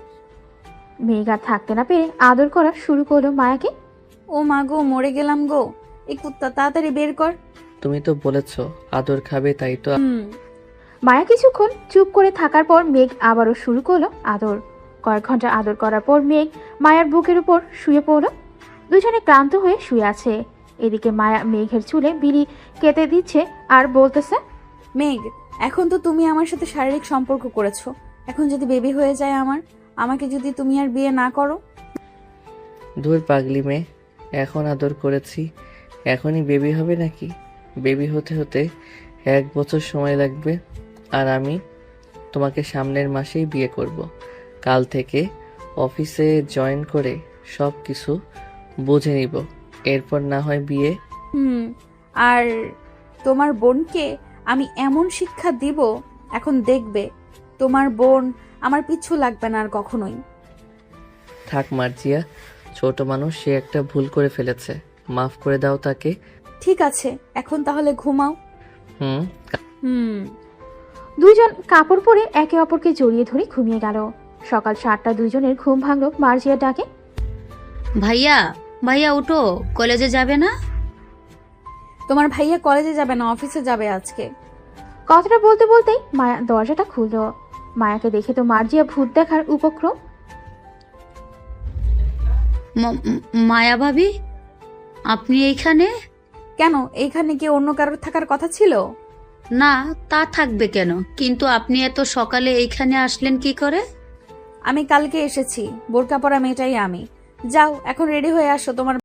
Speaker 3: মেঘ আর থাকতে না পেরে আদর করা শুরু করলো মায়াকে।
Speaker 1: ও মা গো, মরে গেলাম গো, এই কুত্তা তাড়াতাড়ি বের কর।
Speaker 2: তুমি তো বলেছো আদর খাবে, তাই তো।
Speaker 3: মায়া কিছুক্ষণ চুপ করে থাকার পর মেঘ আবারও শুরু করলো আদর। কয়েক ঘন্টা আদর করার পর মেঘ মায়ার বুকের উপর শুয়ে পড়ল। দুজনে ক্লান্ত হয়ে শুয়ে আছে। এদিকে মায়া মেঘের চুলে বিড়ি কেটে দিচ্ছে আর বলতেছে,
Speaker 1: মেঘ, এখন তো তুমি আমার সাথে শারীরিক সম্পর্ক করেছো, এখন যদি বেবি হয়ে যায় আমাকে যদি তুমি আর বিয়ে না করো?
Speaker 2: দূর পাগলি মেয়ে, এখন আদর করেছি এখনই বেবি হবে নাকি? বেবি হতে হতে 1 বছর সময় লাগবে। আর আমি তোমাকে সামনের মাসেই বিয়ে করব। কাল থেকে অফিসে জয়েন করে সব কিছু বুঝে নিব, এরপর না হয় বিয়ে।
Speaker 1: আর তোমার বোনকে আমি এমন শিক্ষা দিব, এখন দেখবে তোমার বোন আমার পিছু লাগবে না আর কখনোই।
Speaker 2: থাক মার্জিয়া, ছোট মানুষ, সে একটা ভুল করে ফেলেছে, মাফ করে দাও তাকে।
Speaker 1: ঠিক আছে, এখন তাহলে ঘুমাও।
Speaker 3: দুইজন কাপড় পরে একে অপরকে জড়িয়ে ধরে ঘুমিয়ে গেল। সকাল 7টা দুইজনের ঘুম ভাঙলো মার্জিয়ার ডাকে।
Speaker 9: ভাইয়া, ভাইয়া উঠো, কলেজে যাবে না?
Speaker 1: তোমার ভাইয়া কলেজে যাবে না, অফিসে যাবে আজকে।
Speaker 3: কথাটা বলতে বলতেই মায়া দরজাটা খুললো। মায়াকে দেখে তো মার্জিয়া ভূত দেখার উপক্রম।
Speaker 9: মায়া ভাবি, আপনি এইখানে?
Speaker 15: কেন, এইখানে কি অন্য কারোর থাকার কথা ছিল?
Speaker 9: না, তা থাকবে কেন, কিন্তু আপনি এত সকালে এইখানে আসলেন কি করে?
Speaker 15: আমি কালকে এসেছি, বোরকা পরা মেয়েটাই আমি। যাও এখন রেডি হয়ে আসো, তোমার